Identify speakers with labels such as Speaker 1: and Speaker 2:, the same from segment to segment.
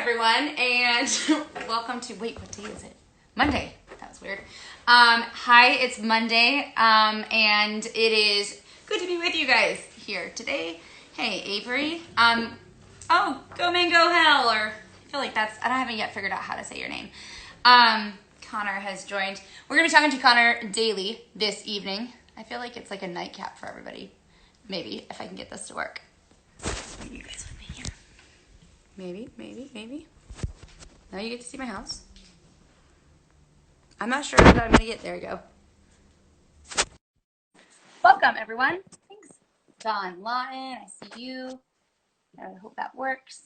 Speaker 1: everyone, and welcome to, wait, what day is it? Monday. That was weird. Hi, it's Monday, and it is good to be with you guys here today. Hey, Avery. Oh, go man, go hell, or I feel like I haven't yet figured out how to say your name. Connor has joined. We're going to be talking to Conor Daly this evening. I feel like it's like a nightcap for everybody. Maybe, if I can get this to work. Maybe you guys with me here. Maybe. Now you get to see my house. I'm not sure that I'm going to get. There we go. Welcome, everyone. Thanks, Don Lawton. I see you. I hope that works.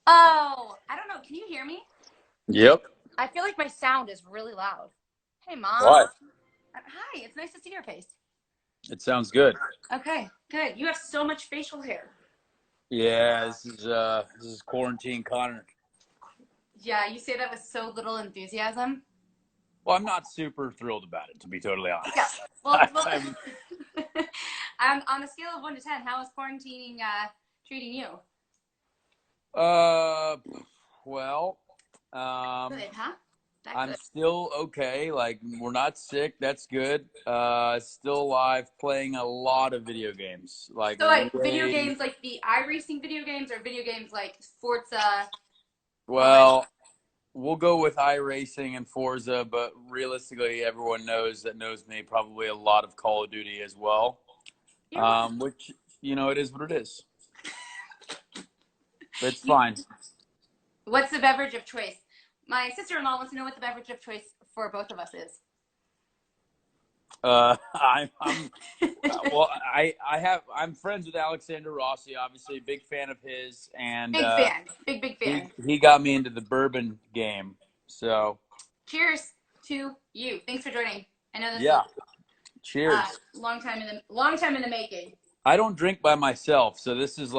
Speaker 1: Oh, I don't know. Can you hear me?
Speaker 2: Yep.
Speaker 1: I feel like my sound is really loud. Hey, Mom.
Speaker 2: What?
Speaker 1: Hi, it's nice to see your face.
Speaker 2: It sounds good.
Speaker 1: Okay, good. You have so much facial hair.
Speaker 2: Yeah, this is quarantine Connor.
Speaker 1: Yeah, you say that with so little enthusiasm.
Speaker 2: Well, I'm not super thrilled about it, to be totally honest.
Speaker 1: Yeah. Well,
Speaker 2: I'm
Speaker 1: on a scale of 1 to 10, how is quarantining treating you?
Speaker 2: Well,
Speaker 1: Good, huh?
Speaker 2: I'm
Speaker 1: Good.
Speaker 2: still okay. Like, we're not sick. That's good. Still alive, playing a lot of video games. Like,
Speaker 1: So, like, video games like the iRacing video games, or video games like Forza?
Speaker 2: Well, we'll go with iRacing and Forza, but realistically, everyone knows me, probably a lot of Call of Duty as well. Which, it is what it is. It's fine.
Speaker 1: What's the beverage of choice? My sister-in-law wants to know what the beverage of choice for both of us is.
Speaker 2: I'm friends with Alexander Rossi, obviously, big fan of his, and
Speaker 1: big fan.
Speaker 2: He got me into the bourbon game. So,
Speaker 1: cheers to you. Thanks for joining. I know this.
Speaker 2: Yeah. Cheers.
Speaker 1: Long time in the making.
Speaker 2: I don't drink by myself, so this is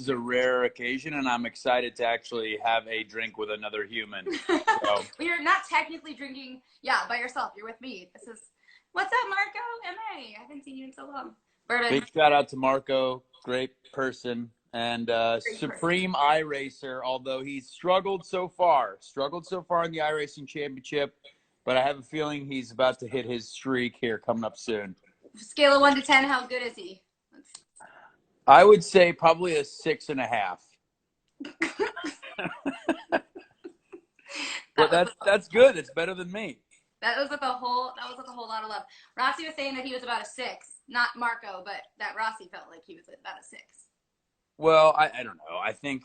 Speaker 2: a rare occasion, and I'm excited to actually have a drink with another human. So.
Speaker 1: Well, you're not technically drinking, by yourself. You're with me. What's up, Marco? M.A. I haven't seen you in so long. Bourbon.
Speaker 2: Big shout out to Marco, great person, and supreme iRacer, although he's struggled so far in the iRacing championship, but I have a feeling he's about to hit his streak here coming up soon.
Speaker 1: Scale of 1 to 10, how good is he?
Speaker 2: I would say probably a 6.5. But that's good. It's better than me.
Speaker 1: That was with a whole lot of love. Rossi was saying that he was about a 6, not Marco, but that Rossi felt like he was about a 6.
Speaker 2: Well, I don't know. I think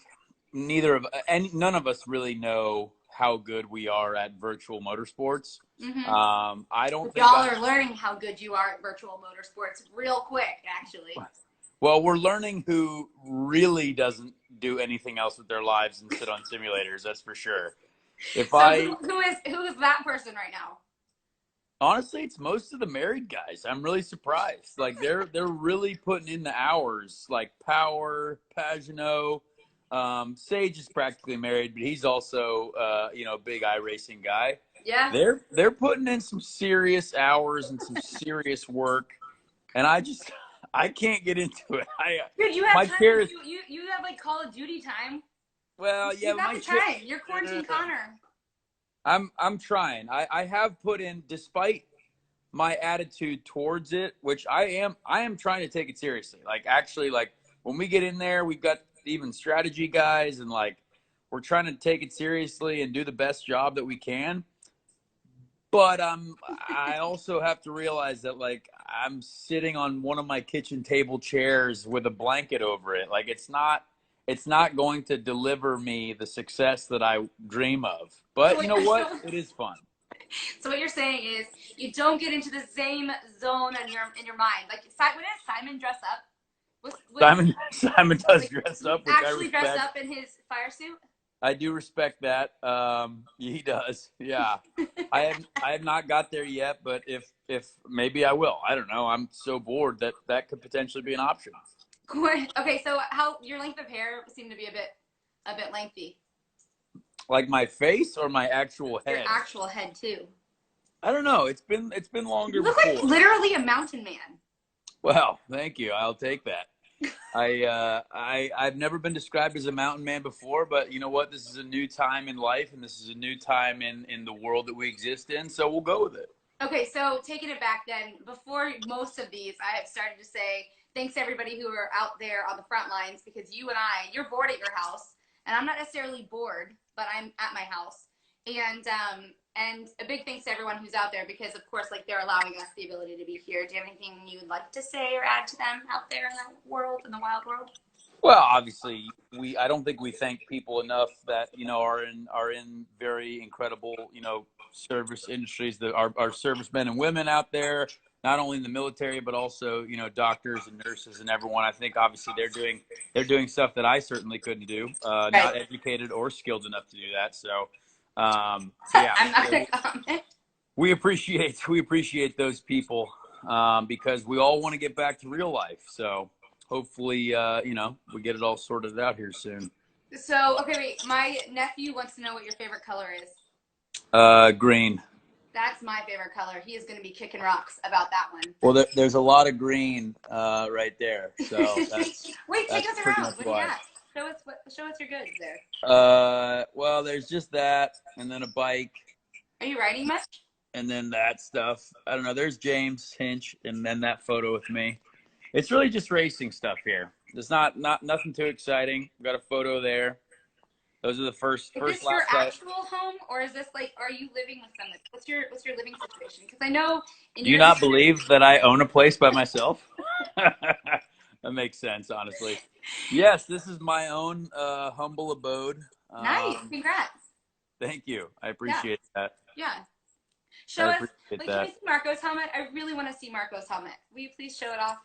Speaker 2: none of us really know how good we are at virtual motorsports.
Speaker 1: Mm-hmm.
Speaker 2: I don't think
Speaker 1: y'all are learning how good you are at virtual motorsports real quick, actually.
Speaker 2: Well, we're learning who really doesn't do anything else with their lives and sit on simulators. That's for sure.
Speaker 1: Who is that person right now?
Speaker 2: Honestly, it's most of the married guys. I'm really surprised. Like they're really putting in the hours. Like Power, Pagano, Sage is practically married, but he's also a big iRacing guy.
Speaker 1: Yeah.
Speaker 2: They're putting in some serious hours and some serious work, and I can't get into it.
Speaker 1: Dude, you have time. You have like Call of Duty time.
Speaker 2: Well, yeah,
Speaker 1: you got the time. You're quarantine Connor.
Speaker 2: I'm trying. I have put in, despite my attitude towards it, which I am trying to take it seriously. Like actually, like when we get in there, we've got even strategy guys, and like we're trying to take it seriously and do the best job that we can. But I also have to realize that like I'm sitting on one of my kitchen table chairs with a blanket over it. Like it's not going to deliver me the success that I dream of. But you know what? It is fun.
Speaker 1: So what you're saying is you don't get into the same zone in your mind. Like when does Simon dress up?
Speaker 2: Simon does dress up.
Speaker 1: Actually dress up in his fire suit?
Speaker 2: I do respect that. He does. Yeah. I have not got there yet, but if maybe I will. I don't know. I'm so bored that could potentially be an option.
Speaker 1: Okay, so how your length of hair seemed to be a bit lengthy.
Speaker 2: Like my face or my actual head?
Speaker 1: Your actual head too.
Speaker 2: I don't know. It's been longer.
Speaker 1: You look like literally a mountain man.
Speaker 2: Well, thank you. I'll take that. I've never been described as a mountain man before, but you know what? This is a new time in life, and this is a new time in the world that we exist in. So we'll go with it.
Speaker 1: Okay, so taking it back then, before most of these, I have started to say thanks to everybody who are out there on the front lines because you and you're bored at your house, and I'm not necessarily bored, but I'm at my house, and a big thanks to everyone who's out there because of course, like they're allowing us the ability to be here. Do you have anything you would like to say or add to them out there in the world, in the wild world?
Speaker 2: Well, obviously, I don't think we thank people enough that are in very incredible service industries. That our servicemen and women out there, not only in the military but also doctors and nurses and everyone. I think obviously they're doing stuff that I certainly couldn't do.
Speaker 1: Right.
Speaker 2: Not educated or skilled enough to do that. So yeah,
Speaker 1: I'm not going to comment.
Speaker 2: we appreciate those people because we all want to get back to real life. So hopefully, we get it all sorted out here soon.
Speaker 1: So, okay, wait. My nephew wants to know what your favorite color is.
Speaker 2: Green.
Speaker 1: That's my favorite color. He is going to be kicking rocks about that one.
Speaker 2: Well, there's a lot of green right there. So that's
Speaker 1: wait, take us around. What do you
Speaker 2: why.
Speaker 1: got? Show us your goods there.
Speaker 2: Well, there's just that, and then a bike.
Speaker 1: Are you riding much?
Speaker 2: And then that stuff. I don't know. There's James Hinch, and then that photo with me. It's really just racing stuff here. There's not nothing too exciting. We've got a photo there. Those are the first.
Speaker 1: Is this your actual home, or is this like? Are you living with someone? What's your living situation? Because I know.
Speaker 2: Do you not believe that I own a place by myself? That makes sense, honestly. Yes, this is my own humble abode.
Speaker 1: Nice. Congrats.
Speaker 2: Thank you. I appreciate that.
Speaker 1: Yeah. Show us. Like, can we see Marco's helmet? I really want to see Marco's helmet. Will you please show it off?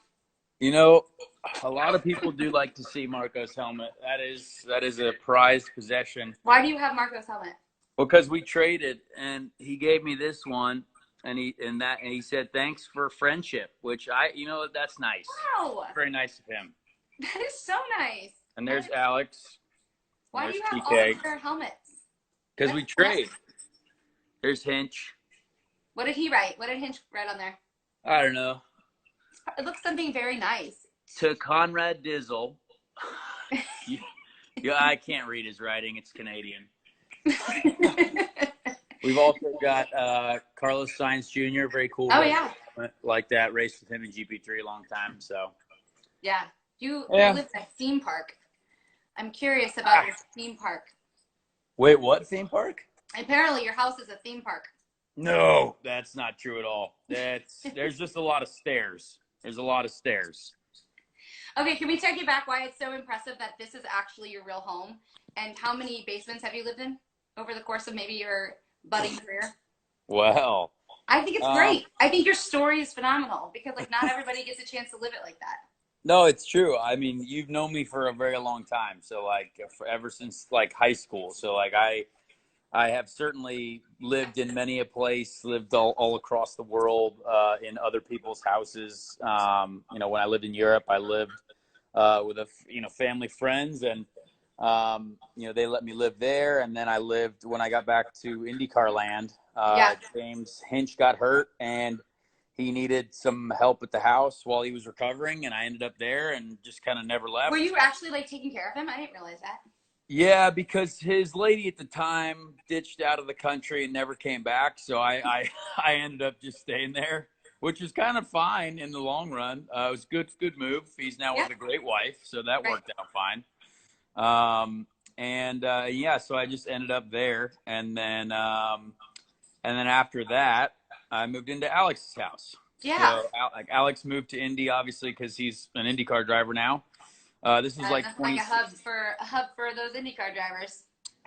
Speaker 2: A lot of people do like to see Marco's helmet. That is a prized possession.
Speaker 1: Why do you have Marco's helmet?
Speaker 2: Because we traded, and he gave me this one, and he said thanks for friendship, which that's nice.
Speaker 1: Wow.
Speaker 2: Very nice of him.
Speaker 1: That is so nice.
Speaker 2: And there's Alex.
Speaker 1: Why
Speaker 2: there's
Speaker 1: do you have
Speaker 2: TK.
Speaker 1: all of your helmets?
Speaker 2: Because we trade. There's Hinch.
Speaker 1: What did he write? What did Hinch write on there?
Speaker 2: I don't know.
Speaker 1: It looks something very nice.
Speaker 2: To Conrad Dizzle. I can't read his writing. It's Canadian. We've also got Carlos Sainz Jr. Very cool.
Speaker 1: Oh, yeah.
Speaker 2: Like that. Raced with him in GP3 a long time. So.
Speaker 1: Yeah. You live in a theme park. I'm curious about your theme park.
Speaker 2: Wait, what theme park?
Speaker 1: Apparently your house is a theme park.
Speaker 2: No, that's not true at all. There's just a lot of stairs. There's a lot of stairs.
Speaker 1: Okay, can we take you back why it's so impressive that this is actually your real home? And how many basements have you lived in over the course of maybe your budding career?
Speaker 2: Well,
Speaker 1: I think it's great. I think your story is phenomenal because not everybody gets a chance to live it like that.
Speaker 2: No, it's true. I mean, you've known me for a very long time. So ever since high school. So I have certainly lived in many a place, lived all across the world, in other people's houses. When I lived in Europe, I lived with family friends, and they let me live there. And then I lived when I got back to IndyCar land. James Hinch got hurt, and he needed some help at the house while he was recovering, and I ended up there and just kind of never left.
Speaker 1: Were you actually taking care of him? I didn't realize that.
Speaker 2: Yeah, because his lady at the time ditched out of the country and never came back. So I ended up just staying there, which was kind of fine in the long run. It was good move. He's now with a great wife, so that worked out fine. So I just ended up there, and then after that, I moved into Alex's house.
Speaker 1: Yeah.
Speaker 2: So Alex moved to Indy, obviously, because he's an IndyCar driver now. This is like
Speaker 1: a hub for those IndyCar drivers.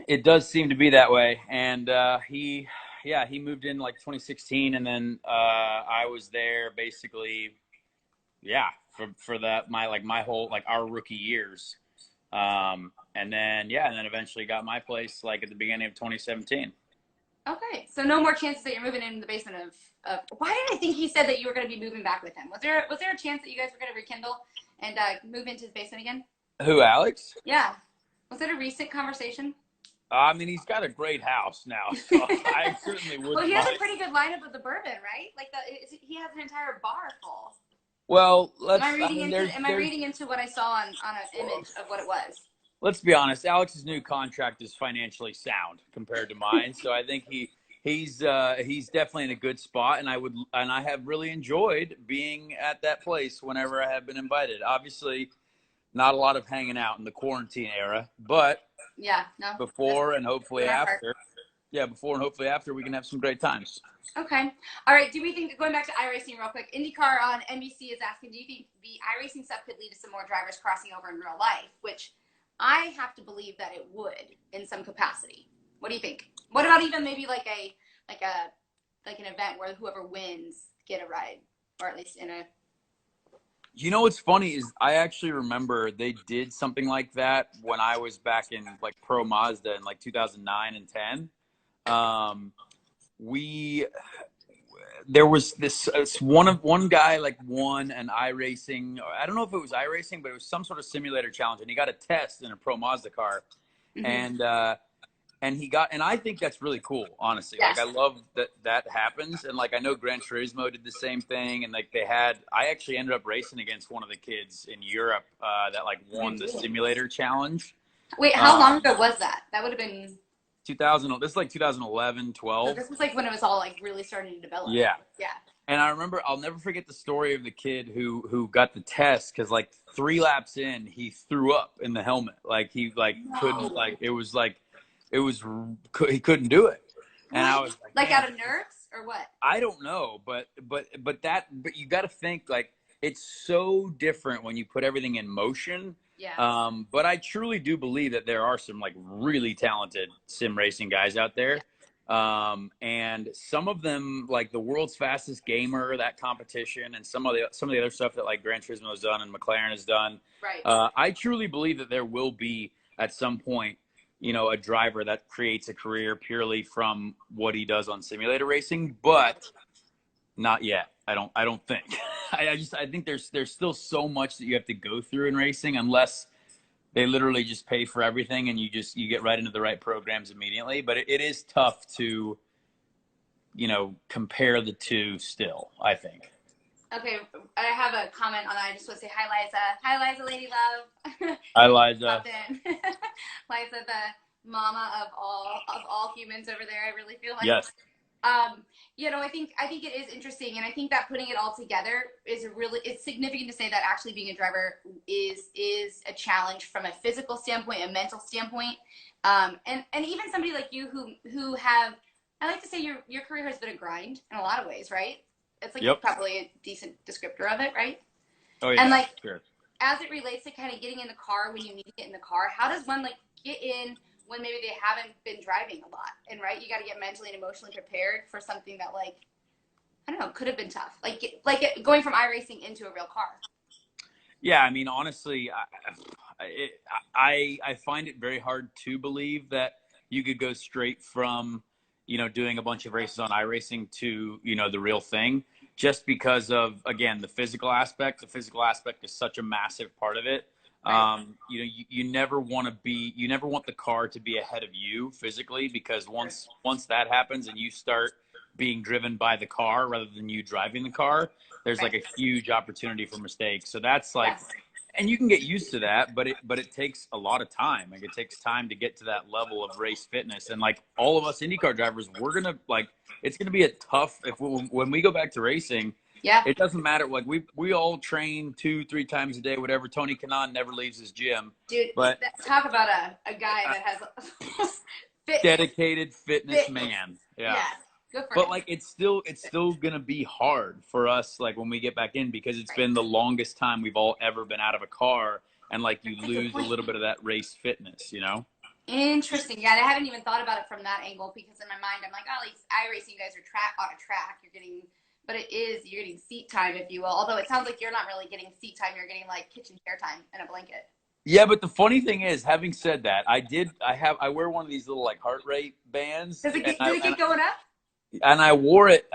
Speaker 2: It does seem to be that way, and he moved in 2016, and then I was there basically, for that my whole our rookie years, and then eventually got my place at the beginning of 2017.
Speaker 1: Okay, so no more chances that you're moving in the basement of. Why did I think he said that you were going to be moving back with him? Was there a chance that you guys were going to rekindle and move into his basement again?
Speaker 2: Who, Alex?
Speaker 1: Yeah. Was it a recent conversation?
Speaker 2: I mean, he's got a great house now, so I certainly would.
Speaker 1: Well, he has a pretty good lineup of the bourbon, right? He has an entire bar full.
Speaker 2: Well,
Speaker 1: Am I
Speaker 2: I
Speaker 1: reading
Speaker 2: mean,
Speaker 1: into what I saw on an image of what it was?
Speaker 2: let's be honest. Alex's new contract is financially sound compared to mine, so I think he's definitely in a good spot, and I have really enjoyed being at that place whenever I have been invited. Obviously, not a lot of hanging out in the quarantine era, but
Speaker 1: Yeah, no.
Speaker 2: before and hopefully
Speaker 1: Doing our part.
Speaker 2: after, yeah, before and hopefully after, we can have some great times.
Speaker 1: Okay. All right. Do we think, going back to iRacing real quick, IndyCar on NBC is asking, do you think the iRacing stuff could lead to some more drivers crossing over in real life? Which I have to believe that it would in some capacity. What do you think? What about even maybe like an event where whoever wins get a ride, or at least in a.
Speaker 2: You know what's funny is I actually remember they did something like that when I was back in like Pro Mazda in like 2009 and 10. We there was this one guy like won an iRacing. I don't know if it was iRacing, but it was some sort of simulator challenge, and he got a test in a Pro Mazda car,
Speaker 1: Mm-hmm.
Speaker 2: and he got, and I think that's really cool, honestly.
Speaker 1: Yes.
Speaker 2: Like I love that happens, and like I know Gran Turismo did the same thing, and like I actually ended up racing against one of the kids in Europe that like won the simulator challenge.
Speaker 1: Wait, how long ago was that? That would have been
Speaker 2: 2000. This is like 2011, 12.
Speaker 1: So this was like when it was all like really starting to develop.
Speaker 2: Yeah.
Speaker 1: Yeah.
Speaker 2: And I remember, I'll never forget the story of the kid who got the test, because like 3 laps in, he threw up in the helmet. Like he couldn't, like he couldn't do it. And I was
Speaker 1: like out of nerves or what?
Speaker 2: I don't know, but you got to think, like, it's so different when you put everything in motion.
Speaker 1: Yeah.
Speaker 2: But I truly do believe that there are some like really talented sim racing guys out there. And some of them, like the world's fastest gamer, that competition, and some of the other stuff that like Gran Turismo has done and McLaren has done.
Speaker 1: Right.
Speaker 2: I truly believe that there will be at some point, a driver that creates a career purely from what he does on simulator racing, but not yet. I don't think. I think there's still so much that you have to go through in racing, unless they literally just pay for everything and you get right into the right programs immediately. But it is tough to, compare the two still, I think.
Speaker 1: Okay, I have a comment on that. I just want to say hi, Liza. Hi, Liza, lady love.
Speaker 2: Hi, Liza.
Speaker 1: Liza, the mama of all humans over there. I really feel like.
Speaker 2: Yes.
Speaker 1: I think it is interesting, and I think that putting it all together it's significant to say that actually being a driver is a challenge from a physical standpoint, a mental standpoint, and even somebody like you who have, I like to say your career has been a grind in a lot of ways, right? It's like probably a decent descriptor of it, right?
Speaker 2: Oh yeah.
Speaker 1: And like
Speaker 2: sure.
Speaker 1: As it relates to kind of getting in the car when you need to get in the car, how does one like get in when maybe they haven't been driving a lot? And right, you got to get mentally and emotionally prepared for something that, like, I don't know, could have been tough. Like going from iRacing into a real car.
Speaker 2: Yeah, I mean, honestly, I find it very hard to believe that you could go straight from, doing a bunch of races on iRacing to, the real thing, just because of, again, the physical aspect. The physical aspect is such a massive part of it. Right. You never want the car to be ahead of you physically, because once that happens and you start being driven by the car rather than you driving the car, there's like a huge opportunity for mistakes. So that's like, and you can get used to that, but it takes a lot of time. Like, it takes time to get to that level of race fitness. And like all of us IndyCar drivers, it's gonna be a tough, when we go back to racing. Yeah. It doesn't matter. Like we all train 2-3 times a day, whatever. Tony Kanaan never leaves his gym.
Speaker 1: Dude, but talk about a guy that has
Speaker 2: dedicated fitness man. Yeah. Good for him. Like it's still gonna be hard for us, like when we get back in, because it's been the longest time we've all ever been out of a car, and like you lose a little bit of that race fitness,
Speaker 1: Interesting. Yeah, I haven't even thought about it from that angle, because in my mind I'm like, oh, these iRacing guys are on a track. You're getting seat time, if you will. Although it sounds like you're not really getting seat time. You're getting like kitchen chair time and a blanket.
Speaker 2: Yeah, but the funny thing is, having said that, I wear one of these little like heart rate bands.
Speaker 1: Does it get going up?
Speaker 2: And I wore it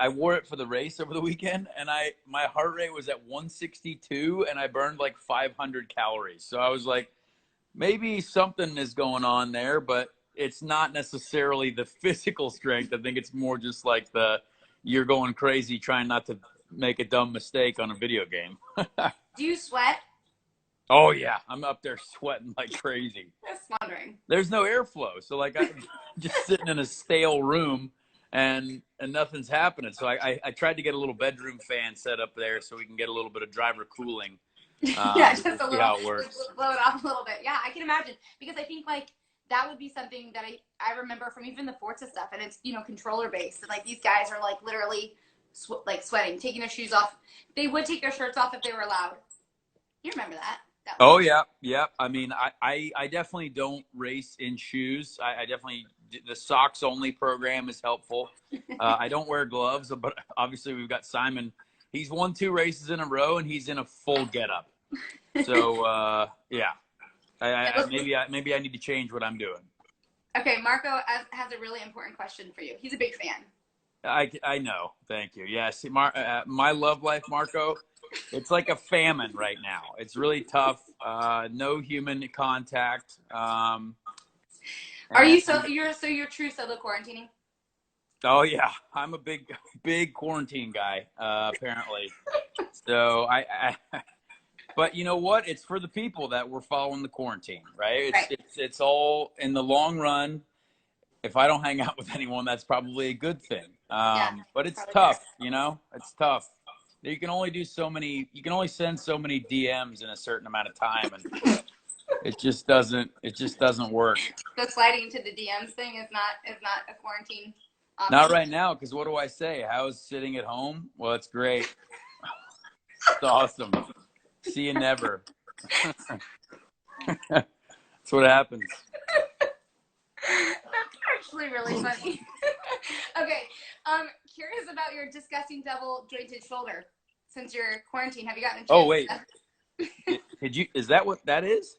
Speaker 2: for the race over the weekend, and my heart rate was at 162, and I burned like 500 calories. So I was like, maybe something is going on there, but it's not necessarily the physical strength. I think it's more just like you're going crazy trying not to make a dumb mistake on a video game.
Speaker 1: Do you sweat?
Speaker 2: Oh yeah, I'm up there sweating like crazy.
Speaker 1: Just wondering.
Speaker 2: There's no airflow, so like I'm just sitting in a stale room, and nothing's happening. So I tried to get a little bedroom fan set up there so we can get a little bit of driver cooling.
Speaker 1: Yeah, just a
Speaker 2: see
Speaker 1: little.
Speaker 2: how it works.
Speaker 1: Just blow it off a little bit. Yeah, I can imagine, because I think like that would be something that I remember from even the Forza stuff, and it's, you know, controller based, and like these guys are like literally like sweating, taking their shoes off. They would take their shirts off if they were allowed. You remember that?
Speaker 2: Oh yeah, yeah. I mean, I definitely don't race in shoes. I definitely, the socks only program is helpful. I don't wear gloves, but obviously we've got Simon. He's won 2 races in a row, and he's in a full getup. So yeah, maybe I need to change what I'm doing.
Speaker 1: Okay, Marco has a really important question for you. He's a big fan.
Speaker 2: I know. Thank you. Yes, my love life, Marco. It's like a famine right now. It's really tough. No human contact.
Speaker 1: Are you you're true solo quarantining?
Speaker 2: Oh yeah, I'm a big quarantine guy. Apparently. So but you know what? It's for the people that we're following the quarantine, right? It's all in the long run. If I don't hang out with anyone, that's probably a good thing. But it's tough, you know. It's tough. You can only do so many. You can only send so many DMs in a certain amount of time, and it just doesn't work.
Speaker 1: So sliding into the DMs thing is not a quarantine option.
Speaker 2: Not right now, because what do I say? How's sitting at home? Well, it's great. It's awesome. See you never. That's what happens.
Speaker 1: That's actually really funny. Okay, curious about your disgusting double jointed shoulder. Since you're quarantined, have you gotten a chance?
Speaker 2: Oh wait, did you? Is that what that is?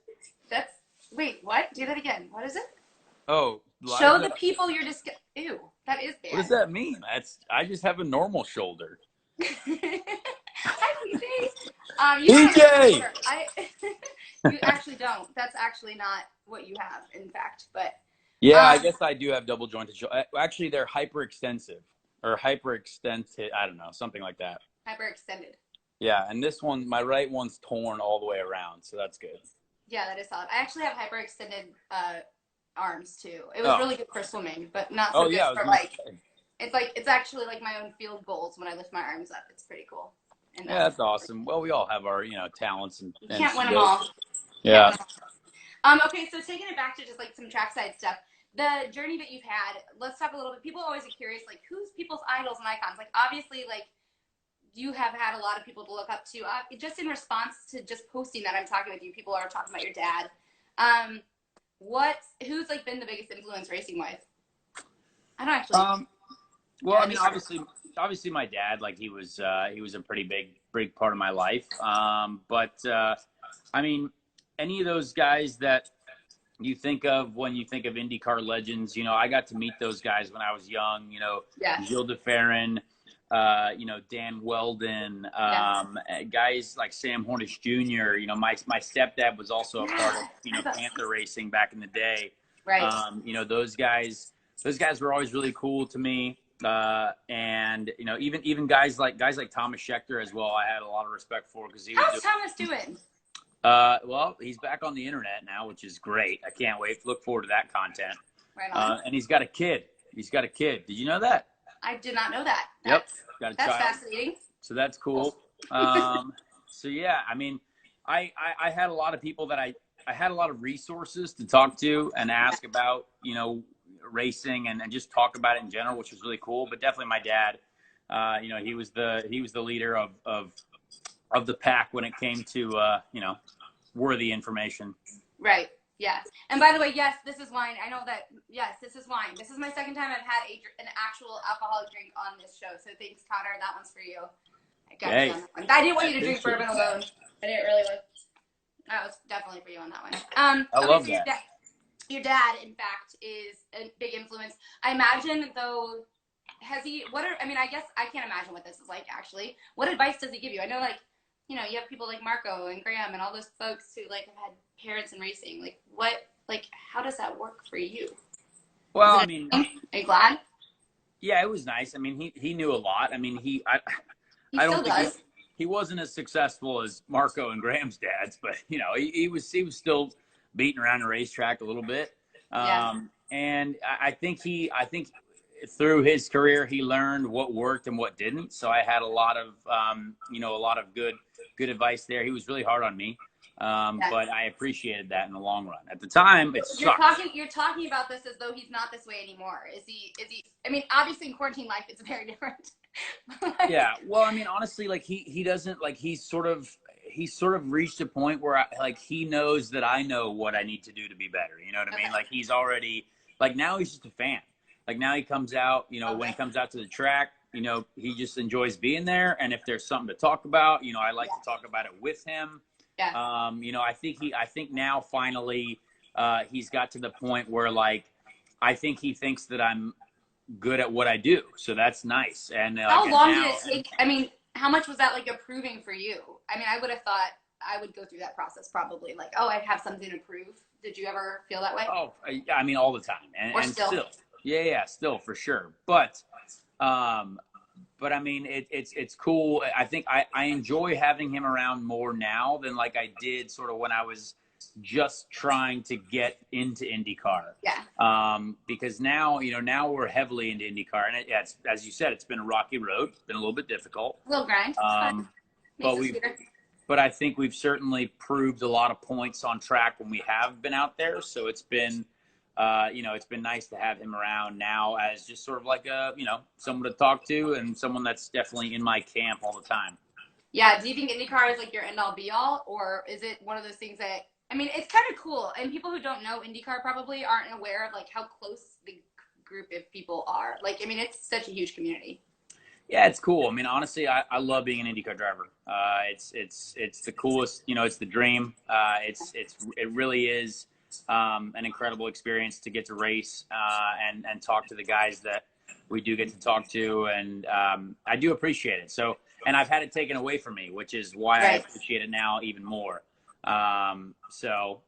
Speaker 1: Wait, what? Do that again. What is it?
Speaker 2: Oh,
Speaker 1: show the people your Ew, that is bad.
Speaker 2: What does that mean? I just have a normal shoulder.
Speaker 1: Hi, PJ.
Speaker 2: PJ.
Speaker 1: You actually don't. That's actually not what you have, in fact. But
Speaker 2: yeah, I guess I do have double jointed shoulder. Actually, they're hyperextensive or hyperextended. I don't know, something like that.
Speaker 1: Hyperextended.
Speaker 2: Yeah, and this one, my right one's torn all the way around, so that's good.
Speaker 1: Yeah, that is solid. I actually have hyperextended arms too. It was really good for swimming, but not so good for like. It's actually like my own field goals when I lift my arms up. It's pretty cool. And
Speaker 2: yeah, that's awesome. Well, we all have our talents and.
Speaker 1: You can't win them all.
Speaker 2: Yeah.
Speaker 1: Okay, so taking it back to just like some trackside stuff, the journey that you've had. Let's talk a little bit. People always are curious, like who's people's idols and icons. Like obviously, like you have had a lot of people to look up to. Just in response to just posting that I'm talking with you, people are talking about your dad. Who's like been the biggest influence racing wise? I don't actually.
Speaker 2: Well, I mean, obviously, my dad, like he was a pretty big part of my life. But I mean, any of those guys that you think of when you think of IndyCar legends, I got to meet those guys when I was young. Gilles de Ferran, Dan Weldon, guys like Sam Hornish Jr. My stepdad was also a part of Panther racing back in the day.
Speaker 1: Right.
Speaker 2: Those guys were always really cool to me. And even guys like Thomas Schechter as well, I had a lot of respect for because
Speaker 1: how's Thomas doing?
Speaker 2: Well, he's back on the internet now, which is great. I can't wait. Look forward to that content.
Speaker 1: Right on.
Speaker 2: And he's got a kid. Did you know that?
Speaker 1: I did not know that.
Speaker 2: Yep. Got a
Speaker 1: that's
Speaker 2: child.
Speaker 1: Fascinating.
Speaker 2: So that's cool. So yeah, I mean, I had a lot of people that I had a lot of resources to talk to and ask about, racing and just talk about it in general, which was really cool. But definitely my dad, he was the leader of the pack when it came to worthy information.
Speaker 1: Right. Yeah. And by the way, yes, this is wine. I know that. Yes, this is wine. This is my second time I've had an actual alcoholic drink on this show. So thanks, Connor. That one's for you. I got you on that one. I didn't want you to drink bourbon alone. I didn't really want. That was definitely for you on that one.
Speaker 2: I love that.
Speaker 1: Your dad, in fact, is a big influence. I imagine, though, I guess I can't imagine what this is like, actually. What advice does he give you? I know, you have people like Marco and Graham and all those folks who, have had parents in racing. How does that work for you?
Speaker 2: Well,
Speaker 1: are you glad?
Speaker 2: Yeah, it was nice. I mean, he knew a lot. I mean,
Speaker 1: He
Speaker 2: I
Speaker 1: still
Speaker 2: don't think
Speaker 1: does.
Speaker 2: he wasn't as successful as Marco and Graham's dads, but he was still beating around the racetrack a little bit.
Speaker 1: Yeah.
Speaker 2: And I think through his career he learned what worked and what didn't. So I had a lot of a lot of good advice there. He was really hard on me.
Speaker 1: Yeah.
Speaker 2: But I appreciated that in the long run. At the time, it
Speaker 1: You're
Speaker 2: sucked.
Speaker 1: talking about this as though he's not this way anymore. Is he? I mean, obviously in quarantine life, it's very different.
Speaker 2: Yeah. Well, I mean, honestly, like he doesn't like he's sort of reached a point where he knows that I know what I need to do to be better. You know what I mean? Like he's already now he's just a fan. Like now he comes out, when he comes out to the track, he just enjoys being there. And if there's something to talk about, I like to talk about it with him.
Speaker 1: Yeah.
Speaker 2: I think now finally he's got to the point where I think he thinks that I'm good at what I do. So that's nice. And
Speaker 1: how long did it take? I mean, how much was that approving for you? I mean, I would have thought I would go through that process probably I have something to prove. Did you ever feel that way?
Speaker 2: Oh, I mean, all the time. And still. Yeah, still for sure. But I mean, it's cool. I think I enjoy having him around more now than I did sort of when I was just trying to get into IndyCar.
Speaker 1: Yeah.
Speaker 2: Because now, now we're heavily into IndyCar, and it's, as you said, it's been a rocky road. It's been a little bit difficult.
Speaker 1: A little grind.
Speaker 2: But I think we've certainly proved a lot of points on track when we have been out there. So it's been, it's been nice to have him around now as just sort of someone to talk to and someone that's definitely in my camp all the time.
Speaker 1: Yeah. Do you think IndyCar is your end all be all, or is it one of those things that, I mean, it's kind of cool, and people who don't know IndyCar probably aren't aware of how close the group of people are. I mean, it's such a huge community.
Speaker 2: Yeah, it's cool. I mean, honestly, I love being an IndyCar driver. It's the coolest. It's the dream. It really is an incredible experience to get to race and talk to the guys that we do get to talk to, and I do appreciate it. So, and I've had it taken away from me, which is why I appreciate it now even more. So,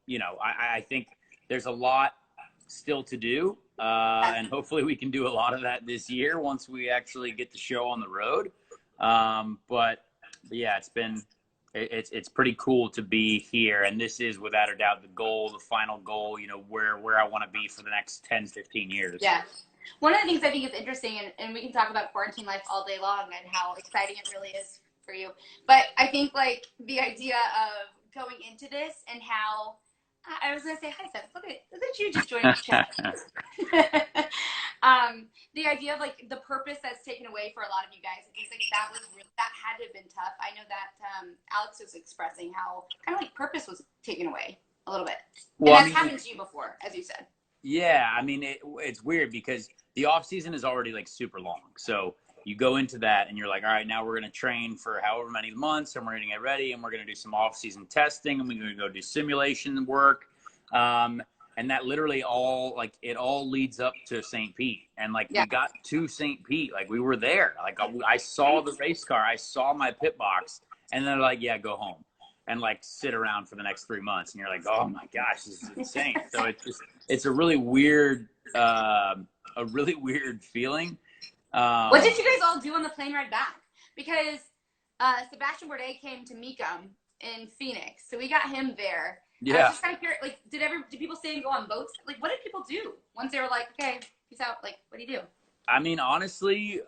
Speaker 2: I think there's a lot still to do. And hopefully we can do a lot of that this year once we actually get the show on the road. But yeah, it's pretty cool to be here. And this is without a doubt the final goal, where I want to be for the next 10, 15 years.
Speaker 1: Yeah. One of the things I think is interesting, and we can talk about quarantine life all day long and how exciting it really is for you. But I think the idea of going into this and how, I was going to say, hi, Seth. Look at you just joining the chat. The idea of the purpose that's taken away for a lot of you guys. I think that had to have been tough. I know that Alex was expressing how kind of purpose was taken away a little bit. Well, and that's happened to you before, as you said.
Speaker 2: Yeah, I mean, it's weird because the off season is already super long. So you go into that and you're all right, now we're going to train for however many months and we're going to get ready and we're going to do some off-season testing and we're going to go do simulation work. And that literally all it all leads up to St. Pete. And we got to St. Pete, we were there. I saw the race car, I saw my pit box, and then they're yeah, go home and sit around for the next 3 months. And you're oh my gosh, this is insane. So it's a really weird feeling.
Speaker 1: What did you guys all do on the plane ride back? Because Sebastian Bourdais came to Mecum in Phoenix, so we got him there.
Speaker 2: Yeah.
Speaker 1: I was just kind of curious, did people stay and go on boats? What did people do once they were okay, peace out? What do you do?
Speaker 2: I mean, honestly,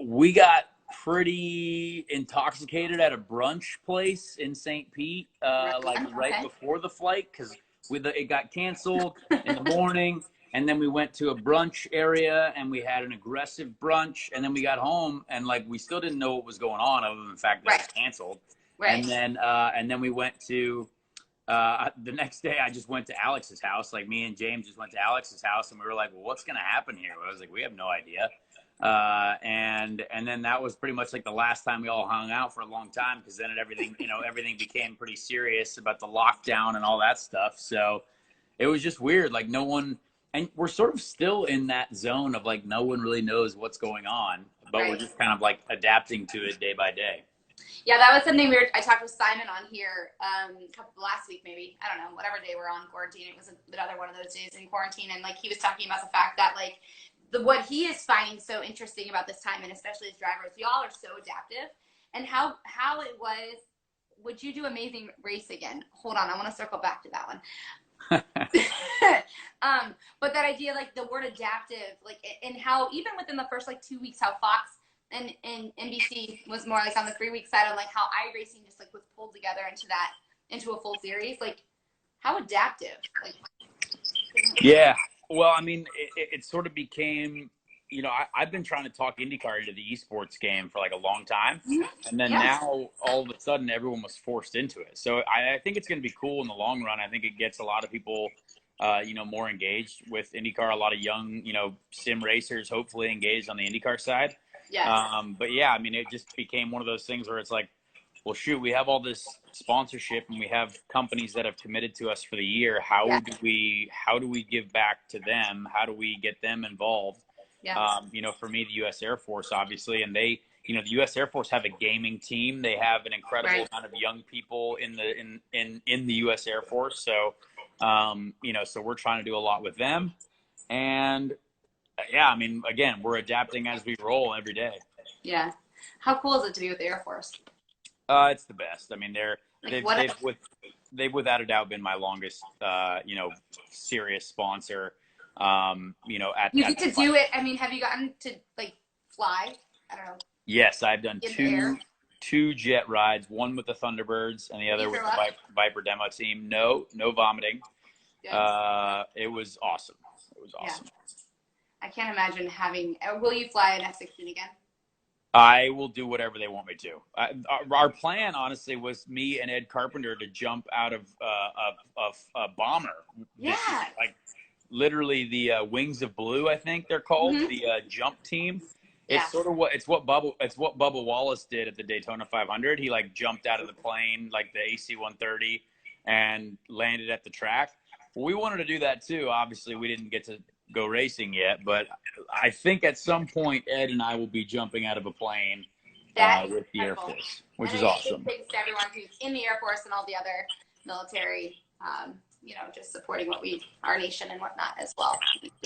Speaker 2: we got pretty intoxicated at a brunch place in St. Pete, right before the flight, because it got canceled in the morning. And then we went to a brunch area and we had an aggressive brunch. And then we got home and we still didn't know what was going on other than the fact that it was canceled. Right. And then we went to the next day. I just went to Alex's house. Me and James just went to Alex's house and we were well, what's going to happen here? I was we have no idea. And then that was pretty much the last time we all hung out for a long time, because then everything became pretty serious about the lockdown and all that stuff. So it was just weird. No one. And we're sort of still in that zone of no one really knows what's going on, but we're just kind of adapting to it day by day.
Speaker 1: Yeah, that was something I talked with Simon on here last week, maybe. I don't know, whatever day we're on quarantine. It was another one of those days in quarantine. And he was talking about the fact that what he is finding so interesting about this time, and especially as drivers, y'all are so adaptive, and how it was. Would you do Amazing Race again? Hold on, I want to circle back to that one. But that idea, like the word adaptive, like, and how even within the first like 2 weeks, how Fox and NBC was more like on the 3 week side on like how iRacing just like was pulled together into a full series. Like, how adaptive? Like,
Speaker 2: Yeah. Well, I mean, it sort of became, I've been trying to talk IndyCar into the esports game for like a long time. And then now all of a sudden everyone was forced into it. So I think it's going to be cool in the long run. I think it gets a lot of people, more engaged with IndyCar, a lot of young, sim racers, hopefully engaged on the IndyCar side.
Speaker 1: yes.
Speaker 2: But yeah, I mean, it just became one of those things where it's like, well, shoot, we have all this sponsorship and we have companies that have committed to us for the year. How do we give back to them? How do we get them involved?
Speaker 1: Yes.
Speaker 2: For me, the U.S. Air Force, obviously, and they, the U.S. Air Force have a gaming team. They have an incredible amount of young people in the U.S. Air Force. So, so we're trying to do a lot with them. And yeah, I mean, again, we're adapting as we roll every day.
Speaker 1: Yeah. How cool is it to be with the Air Force?
Speaker 2: It's the best. I mean, they've without a doubt been my longest, serious sponsor. You
Speaker 1: get to do it. I mean, have you gotten to like fly? I don't know.
Speaker 2: Yes, I've done two jet rides, one with the Thunderbirds and the other with the Viper demo team. No vomiting. It was awesome. It was awesome.
Speaker 1: Yeah. I can't imagine having. Will you fly an F-16 again?
Speaker 2: I will do whatever they want me to. Our plan, honestly, was me and Ed Carpenter to jump out of a bomber.
Speaker 1: Yeah.
Speaker 2: Like literally the Wings of Blue, I think they're called, the jump team. It's sort of what Bubba Wallace did at the Daytona 500. He like jumped out of the plane, like the AC 130, and landed at the track. Well, we wanted to do that too. Obviously, we didn't get to go racing yet, but I think at some point Ed and I will be jumping out of a plane with the Air Force, which is awesome.
Speaker 1: Thanks to everyone who's in the Air Force and all the other military, just supporting our nation and whatnot as well.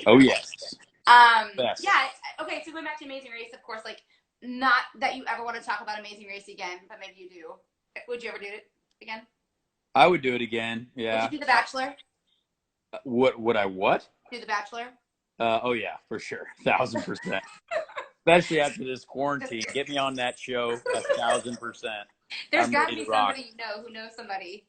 Speaker 2: Oh yes.
Speaker 1: Yeah. Okay. So going back to Amazing Race, of course, like not that you ever want to talk about Amazing Race again, but maybe you do. Would you ever do it again?
Speaker 2: I would do it again. Yeah.
Speaker 1: Would you do The Bachelor?
Speaker 2: Would I what?
Speaker 1: Do The Bachelor?
Speaker 2: Oh yeah, for sure, 1,000%. Especially after this quarantine, get me on that show 1,000%.
Speaker 1: There's got to be somebody who knows somebody.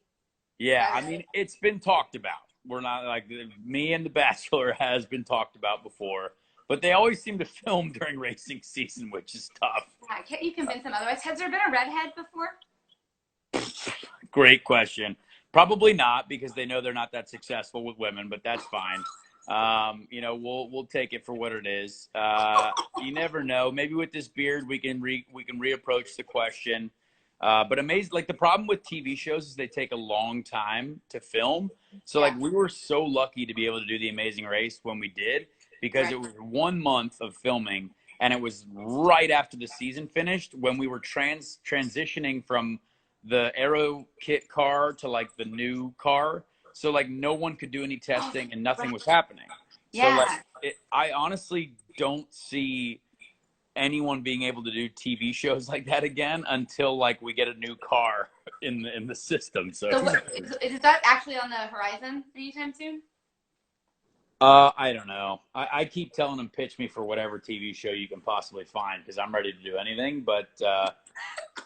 Speaker 2: Yeah, I mean, it's been talked about. We're not like me and The Bachelor has been talked about before, but they always seem to film during racing season, which is tough.
Speaker 1: Yeah, can't you convince them otherwise? Has there been a redhead before?
Speaker 2: Great question. Probably not, because they know they're not that successful with women, but that's fine. We'll take it for what it is. You never know. Maybe with this beard, we can reapproach the question. But amazing, like the problem with TV shows is they take a long time to film. So like we were so lucky to be able to do The Amazing Race when we did, because it was 1 month of filming, and it was right after the season finished when we were transitioning from the Aero Kit car to like the new car. So like no one could do any testing and nothing was happening.
Speaker 1: Yeah.
Speaker 2: So like I honestly don't see anyone being able to do TV shows like that again until like we get a new car in the system. So
Speaker 1: is that actually on the horizon anytime soon?
Speaker 2: I don't know. I keep telling them pitch me for whatever TV show you can possibly find, because I'm ready to do anything, but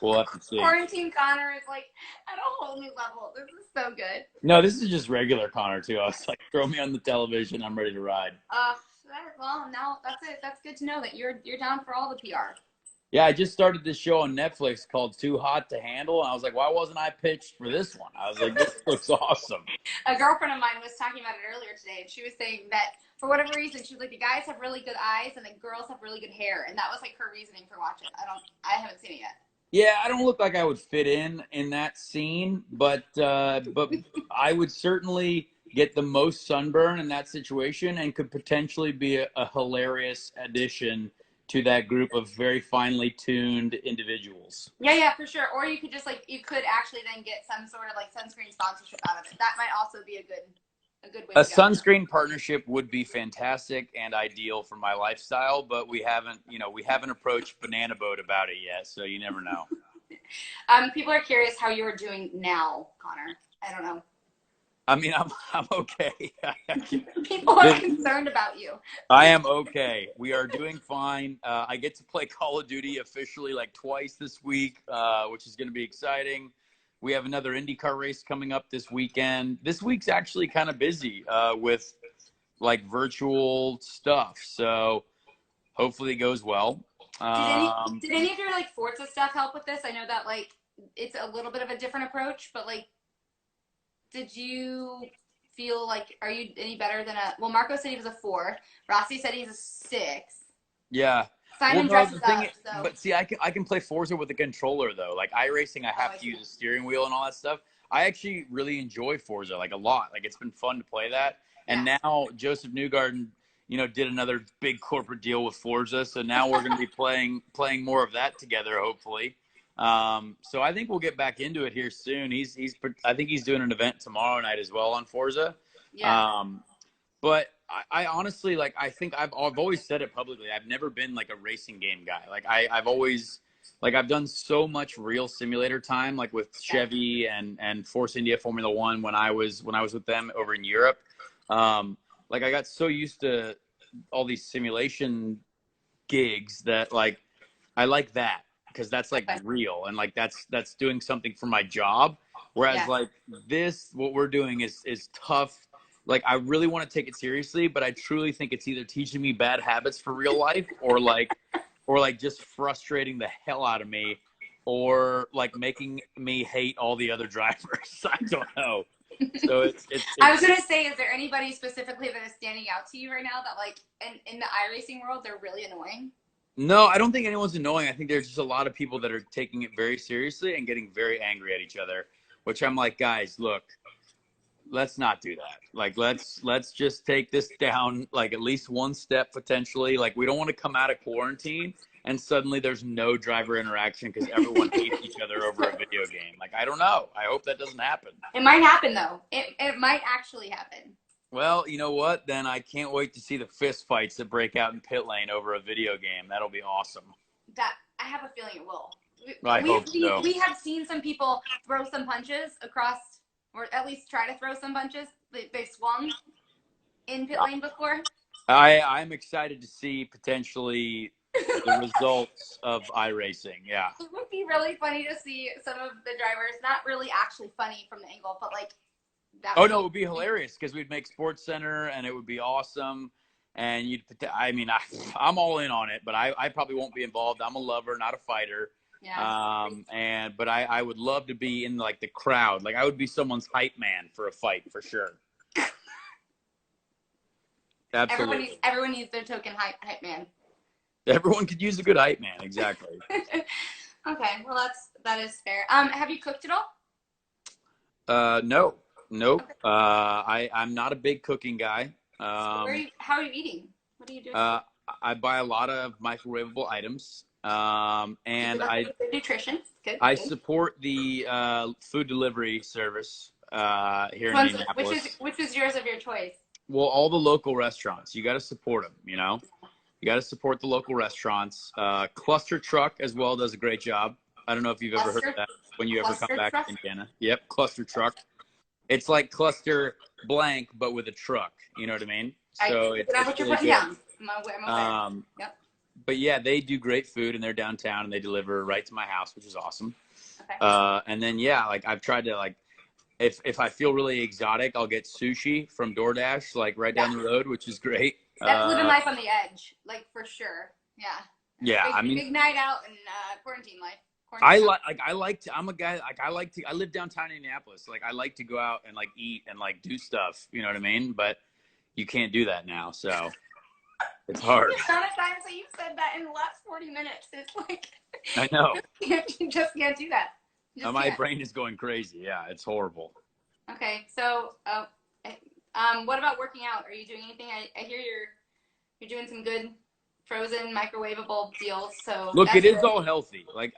Speaker 2: we'll have to see.
Speaker 1: Quarantine Connor is like at a whole new level. This is so good.
Speaker 2: No, this is just regular Connor too. I was like, throw me on the television. I'm ready to ride.
Speaker 1: Well, now that's it. That's good to know that you're down for all the PR.
Speaker 2: Yeah, I just started this show on Netflix called Too Hot to Handle, and I was like, why wasn't I pitched for this one? I was like, this looks awesome.
Speaker 1: A girlfriend of mine was talking about it earlier today, and she was saying that for whatever reason, she was like, the guys have really good eyes and the girls have really good hair, and that was like her reasoning for watching. I haven't seen it yet.
Speaker 2: Yeah, I don't look like I would fit in that scene, but I would certainly get the most sunburn in that situation and could potentially be a hilarious addition to that group of very finely tuned individuals.
Speaker 1: Yeah, for sure. Or you could just you could actually then get some sort of like sunscreen sponsorship out of it. That might also be a good a good way
Speaker 2: A
Speaker 1: to go?
Speaker 2: sunscreen partnership would be fantastic and ideal for my lifestyle, but we haven't approached Banana Boat about it yet, so you never know.
Speaker 1: People are curious how you're doing now, Connor. I don't know.
Speaker 2: I mean, I'm okay.
Speaker 1: People are concerned about you.
Speaker 2: I am okay. We are doing fine. I get to play Call of Duty officially like twice this week, which is going to be exciting. We have another IndyCar race coming up this weekend. This week's actually kind of busy with like virtual stuff, so hopefully it goes well.
Speaker 1: Did any of your like Forza stuff help with this? I know that like it's a little bit of a different approach, but like, did you feel like, are you any better than well, Marco said he was a 4. Rossi said he's a 6.
Speaker 2: Yeah.
Speaker 1: Simon dresses up, so.
Speaker 2: But see, I can play Forza with a controller though. Like iRacing, I have to use a steering wheel and all that stuff. I actually really enjoy Forza like a lot. Like it's been fun to play that. And now Joseph Newgarden, did another big corporate deal with Forza. So now we're going to be playing more of that together, hopefully. So I think we'll get back into it here soon. I think he's doing an event tomorrow night as well on Forza.
Speaker 1: Yeah.
Speaker 2: But I honestly, like, I think I've always said it publicly. I've never been like a racing game guy. Like I've always, like, I've done so much real simulator time, like with Chevy and Force India Formula One when I was with them over in Europe. Like I got so used to all these simulation gigs that like I like that because that's like real and like that's doing something for my job. Whereas like this, what we're doing is tough. Like I really want to take it seriously, but I truly think it's either teaching me bad habits for real life or like just frustrating the hell out of me or like making me hate all the other drivers. I don't know. So it's
Speaker 1: I was going to say, is there anybody specifically that is standing out to you right now that like in the iRacing world, they're really annoying?
Speaker 2: No, I don't think anyone's annoying. I think there's just a lot of people that are taking it very seriously and getting very angry at each other, which I'm like, guys, look, let's not do that. Like, let's just take this down, like at least one step potentially. Like we don't want to come out of quarantine and suddenly there's no driver interaction because everyone hates each other over a video game. Like, I don't know. I hope that doesn't happen.
Speaker 1: It might happen though. It might actually happen.
Speaker 2: Well, you know what? Then I can't wait to see the fist fights that break out in pit lane over a video game. That'll be awesome.
Speaker 1: That I have a feeling it will.
Speaker 2: I hope so.
Speaker 1: We have seen some people throw some punches across, or at least try to throw some punches. They've swung in pit lane before.
Speaker 2: I'm excited to see potentially the results of iRacing. Yeah.
Speaker 1: It would be really funny to see some of the drivers, not really actually funny from the angle, but like that.
Speaker 2: Oh, no, it would be hilarious because we'd make Sports Center and it would be awesome. And I'm all in on it, but I probably won't be involved. I'm a lover, not a fighter.
Speaker 1: Yeah.
Speaker 2: But I would love to be in like the crowd. Like I would be someone's hype man for a fight for sure. Absolutely.
Speaker 1: Everyone needs their token hype man.
Speaker 2: Everyone could use a good hype man. Exactly.
Speaker 1: Okay. Well, that is fair. Have you cooked at all?
Speaker 2: No. Nope.
Speaker 1: Okay.
Speaker 2: I'm not a big cooking guy.
Speaker 1: How are you eating? What are you doing?
Speaker 2: I buy a lot of microwavable items. And
Speaker 1: nutrition. Good.
Speaker 2: I support the food delivery service here in Indianapolis.
Speaker 1: Which is yours of your choice?
Speaker 2: Well, all the local restaurants. You got to support them. You got to support the local restaurants. Cluster Truck as well does a great job. I don't know if you've ever heard of that when you ever come back to Indiana. Yep, Cluster Truck. It's like Cluster Blank, but with a truck. You know what I mean? So it's
Speaker 1: what you're putting down. I'm yep.
Speaker 2: But yeah, they do great food and they're downtown and they deliver right to my house, which is awesome.
Speaker 1: Okay.
Speaker 2: And then like I've tried to like, if I feel really exotic, I'll get sushi from DoorDash, like right down the road, which is great.
Speaker 1: That's living life on the edge, like for sure. Yeah.
Speaker 2: Yeah,
Speaker 1: big night out in quarantine life.
Speaker 2: I live downtown Indianapolis. Like I like to go out and like eat and like do stuff, you know what I mean? But you can't do that now, so it's hard.
Speaker 1: The amount of times that you've said that in the last 40 minutes, it's like
Speaker 2: I know.
Speaker 1: You just can't do that.
Speaker 2: My brain is going crazy. Yeah, it's horrible.
Speaker 1: Okay, so what about working out? Are you doing anything? I hear you're doing some good frozen microwavable deals. So
Speaker 2: look, it is all healthy. Like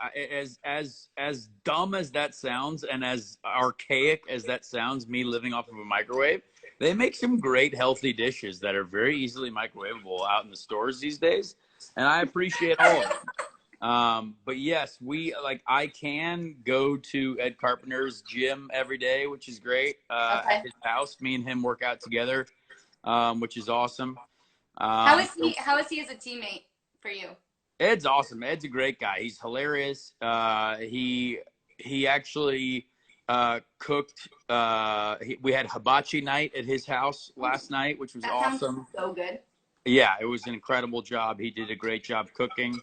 Speaker 2: as dumb as that sounds, and as archaic as that sounds, me living off of a microwave, They make some great healthy dishes that are very easily microwavable out in the stores these days, and I appreciate all of them. But yes, I can go to Ed Carpenter's gym every day, which is great. At
Speaker 1: Okay.
Speaker 2: his house, me and him work out together, which is awesome.
Speaker 1: How is
Speaker 2: So
Speaker 1: he? How is he as a teammate for you?
Speaker 2: Ed's awesome. Ed's a great guy. He's hilarious. He actually cooked. We had hibachi night at his house last night, which was
Speaker 1: That sounds
Speaker 2: awesome.
Speaker 1: so good.
Speaker 2: Yeah, it was an incredible job. He did a great job cooking.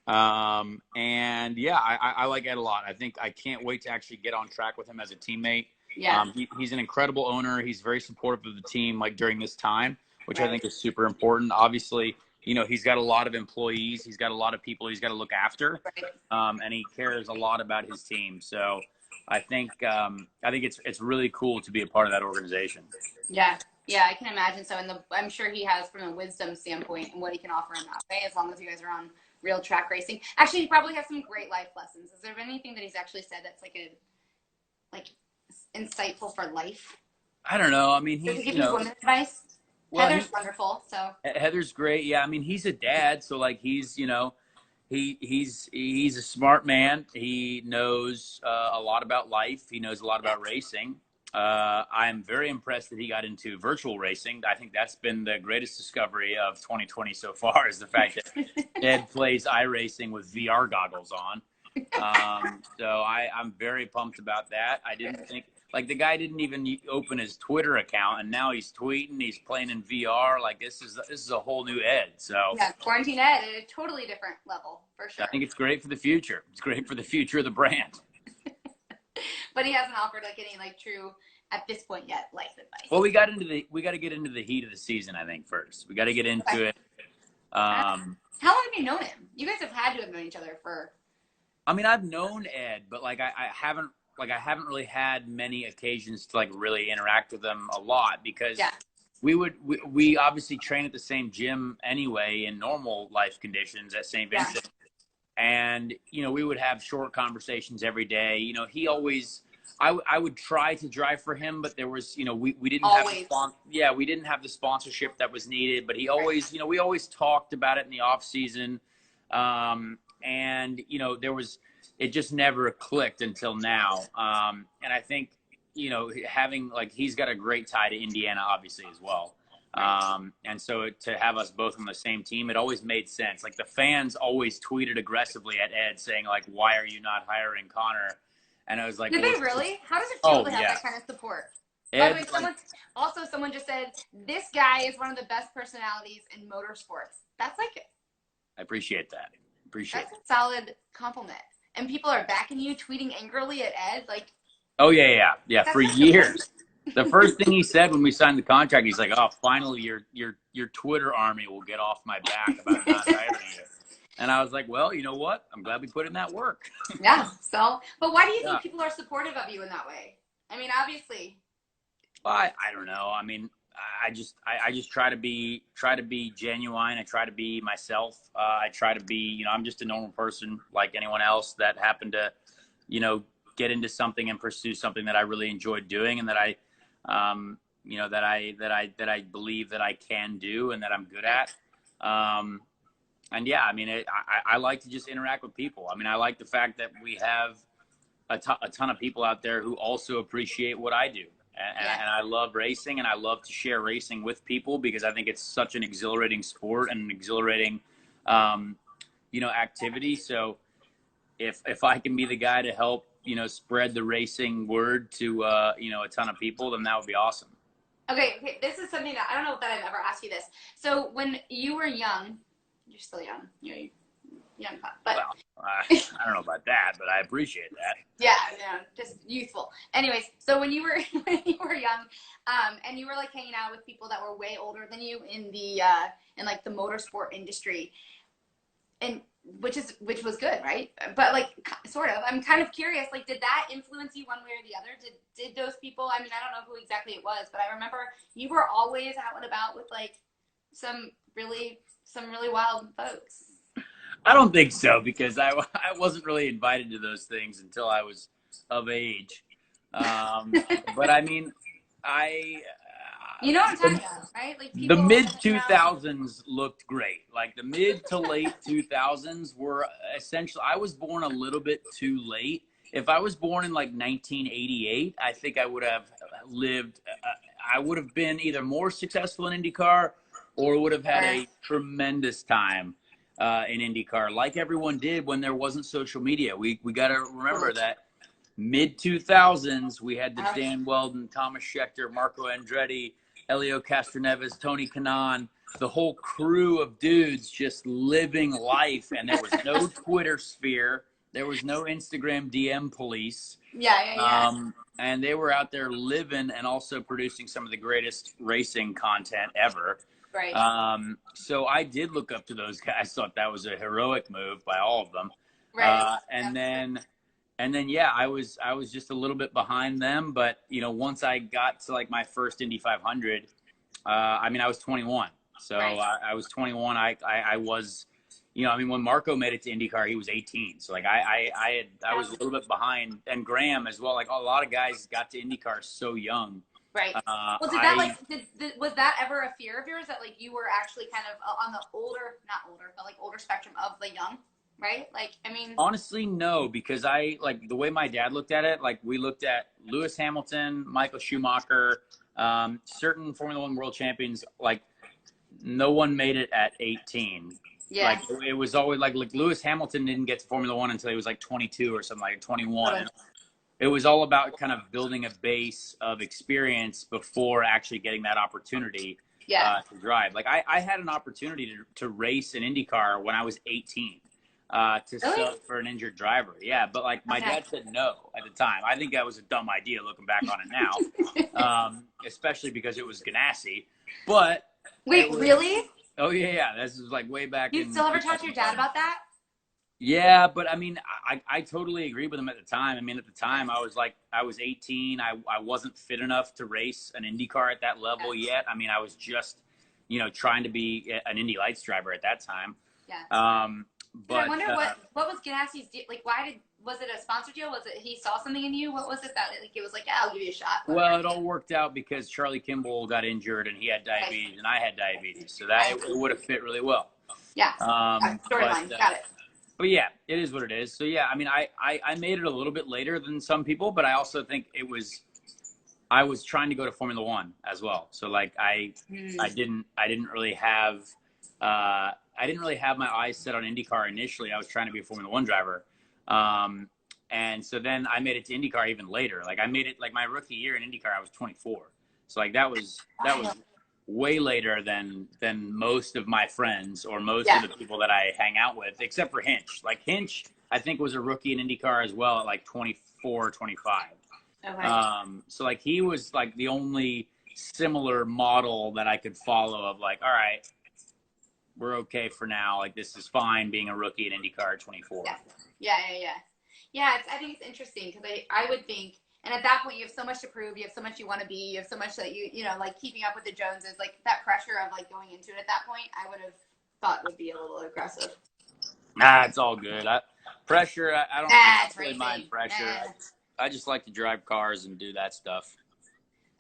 Speaker 2: And yeah, I like Ed a lot. I think I can't wait to actually get on track with him as a teammate.
Speaker 1: Yeah.
Speaker 2: He's an incredible owner. He's very supportive of the team, like during this time, which I
Speaker 1: Right.
Speaker 2: think is super important. Obviously, he's got a lot of employees. He's got a lot of people he's got to look after.
Speaker 1: Right.
Speaker 2: And he cares a lot about his team. So I think it's really cool to be a part of that organization.
Speaker 1: Yeah. Yeah, I can imagine so. And I'm sure he has from a wisdom standpoint and what he can offer in that way, as long as you guys are on real track racing. Actually, he probably has some great life lessons. Is there anything that he's actually said that's like insightful for life?
Speaker 2: I don't know. I mean,
Speaker 1: Does he
Speaker 2: he's,
Speaker 1: give you women's advice?
Speaker 2: well,
Speaker 1: Heather's wonderful, so
Speaker 2: Heather's great. Yeah. I mean, he's a dad. So like he's a smart man. He knows a lot about life. He knows a lot about racing. I'm very impressed that he got into virtual racing. I think that's been the greatest discovery of 2020 so far, is the fact that Ed plays iRacing with VR goggles on. So I'm very pumped about that. I didn't think, like, the guy didn't even open his Twitter account, and now he's tweeting, he's playing in VR. Like, this is a whole new Ed. So
Speaker 1: yeah, quarantine Ed at a totally different level for sure.
Speaker 2: I think it's great for the future. It's great for the future of the brand.
Speaker 1: But he hasn't offered like any like true at this point yet life advice.
Speaker 2: Well, we got to get into the heat of the season, I think, first. We got to get into it.
Speaker 1: How long have you known him? You guys have had to have known each other for.
Speaker 2: I mean, I've known Ed, but like I haven't really had many occasions to like really interact with him a lot, because we obviously train at the same gym anyway in normal life conditions at St. Vincent. And, we would have short conversations every day. He always, I would try to drive for him, but there was, we didn't have, we didn't have the sponsorship that was needed, but he always, we always talked about it in the off season. And, it just never clicked until now. And I think, having, like, he's got a great tie to Indiana, obviously, as well. And so to have us both on the same team, it always made sense. Like, the fans always tweeted aggressively at Ed saying, like, why are you not hiring Conor? And I was like,
Speaker 1: did they really? How does it feel to have that kind of support? By the way, someone just said, this guy is one of the best personalities in motorsports. That's like,
Speaker 2: I appreciate that.
Speaker 1: That's a solid compliment. And people are backing you, tweeting angrily at Ed, like.
Speaker 2: Oh yeah. For years. The first thing he said when we signed the contract, he's like, "Oh, finally, your Twitter army will get off my back about not hiring you." And I was like, "Well, you know what? I'm glad we put in that work."
Speaker 1: Yeah. So, but why do you think people are supportive of you in that way? I mean, obviously.
Speaker 2: Well, I don't know. I mean, I just try to be genuine. I try to be myself. I try to be, I'm just a normal person like anyone else that happened to, get into something and pursue something that I really enjoyed doing, and that I believe that I can do and that I'm good at. And yeah, I mean, I like to just interact with people. I mean, I like the fact that we have a ton of people out there who also appreciate what I do. And I love racing, and I love to share racing with people, because I think it's such an exhilarating sport and an exhilarating, activity. So if I can be the guy to help, spread the racing word to, a ton of people, then that would be awesome.
Speaker 1: Okay. This is something that I don't know that I've ever asked you this. So when you were young, you're still young, you're young, but
Speaker 2: well, I don't know about that, but I appreciate that.
Speaker 1: Yeah, just youthful. Anyways, so when you were young, and you were like hanging out with people that were way older than you in the in like the motorsport industry, and which was good, right? But like sort of, I'm kind of curious, like, did that influence you one way or the other? Did those people? I mean, I don't know who exactly it was, but I remember you were always out and about with like some really wild folks.
Speaker 2: I don't think so, because I wasn't really invited to those things until I was of age. But I mean,
Speaker 1: You know what I'm talking about, right? Like
Speaker 2: The
Speaker 1: people,
Speaker 2: mid 2000s looked great. Like the mid to late 2000s were essentially, I was born a little bit too late. If I was born in like 1988, I think I would have lived, I would have been either more successful in IndyCar or would have had a tremendous time in IndyCar, like everyone did when there wasn't social media. We got to remember that mid 2000s, we had the Dan Weldon, Thomas Schechter, Marco Andretti, Elio Castroneves, Tony Kanaan, the whole crew of dudes just living life. And there was no Twitter sphere. There was no Instagram DM police. And they were out there living and also producing some of the greatest racing content ever.
Speaker 1: Right.
Speaker 2: So I did look up to those guys. Thought that was a heroic move by all of them. And then, yeah, I was just a little bit behind them. But, you know, once I got to like my first Indy 500, I mean, I was 21. So I was 21. I was, you know, I mean, when Marco made it to IndyCar, he was 18. So like I was a little bit behind, and Graham as well. Like a lot of guys got to IndyCar so young.
Speaker 1: Right. Well, did that like was that ever a fear of yours that like you were actually kind of on the older spectrum of the young, right? Like, I mean,
Speaker 2: honestly, no, because I like the way my dad looked at it. Like we looked at Lewis Hamilton, Michael Schumacher, certain Formula One world champions. Like no one made it at 18.
Speaker 1: Yeah.
Speaker 2: Like it was always like Lewis Hamilton didn't get to Formula One until he was like 22 or something, like 21. And it was all about kind of building a base of experience before actually getting that opportunity to drive. Like I had an opportunity to race an IndyCar when I was 18 to sub for an injured driver. Yeah, but like my dad said no at the time. I think that was a dumb idea looking back on it now, especially because it was Ganassi. But
Speaker 1: wait, really?
Speaker 2: Oh yeah. This is like way back.
Speaker 1: You still ever talk to your dad about that?
Speaker 2: Yeah, but I mean, I totally agree with him at the time. I mean, at the time, I was 18. I wasn't fit enough to race an IndyCar at that level yet. I mean, I was just, you know, trying to be an Indy Lights driver at that time.
Speaker 1: Yeah.
Speaker 2: But
Speaker 1: I wonder what was Ganassi's deal? Like, was it a sponsor deal? Was it he saw something in you? What was it that like it was like, yeah, I'll give you a shot? Whatever.
Speaker 2: Well, it all worked out because Charlie Kimball got injured and he had diabetes and I had diabetes, so that it would have fit really well.
Speaker 1: Yeah. Storyline. Got it.
Speaker 2: But yeah, it is what it is. So yeah, I mean, I made it a little bit later than some people, but I also think I was trying to go to Formula One as well. So like I didn't really have my eyes set on IndyCar initially. I was trying to be a Formula One driver. And so then I made it to IndyCar even later. Like I made it like my rookie year in IndyCar, I was 24. So like that was way later than most of my friends or most of the people that I hang out with, except for Hinch. Like Hinch, I think was a rookie in IndyCar as well at like 24, 25. Okay. So like he was like the only similar model that I could follow of like, all right, we're okay for now. Like this is fine being a rookie in IndyCar at 24.
Speaker 1: Yeah. I think it's interesting because I would think, and at that point you have so much to prove, you have so much you want to be, you have so much that you know, like keeping up with the Joneses, like that pressure of like going into it at that point, I would have thought would be a little aggressive.
Speaker 2: Nah, it's all good. Pressure, I don't really mind pressure. I just like to drive cars and do that stuff.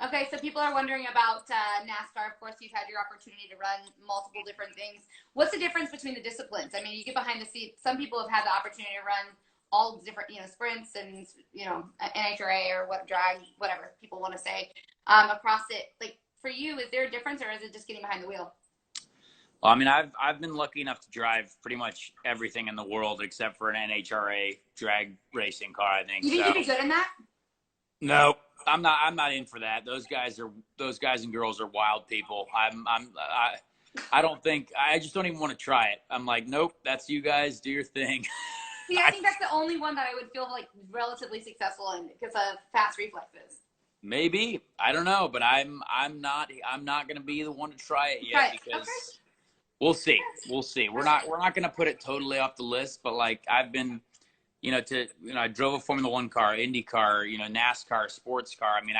Speaker 1: Okay, so people are wondering about NASCAR. Of course, you've had your opportunity to run multiple different things. What's the difference between the disciplines? I mean, you get behind the seat. Some people have had the opportunity to run all different, you know, sprints and, you know, NHRA or what drag, whatever people want to say, across it. Like for you, is there a difference or is it just getting behind the wheel?
Speaker 2: Well, I mean, I've been lucky enough to drive pretty much everything in the world except for an NHRA drag racing car, I think.
Speaker 1: You think you'd be good in that?
Speaker 2: No, I'm not in for that. Those guys and girls are wild people. I just don't even want to try it. I'm like, nope, that's you guys, do your thing.
Speaker 1: See, I think that's the only one that I would feel like relatively successful in because of fast reflexes.
Speaker 2: Maybe, I don't know, but I'm not going to be the one to try it yet because we'll see. We're not going to put it totally off the list, but like I've been, I drove a Formula One car, Indy car, NASCAR, sports car. I mean,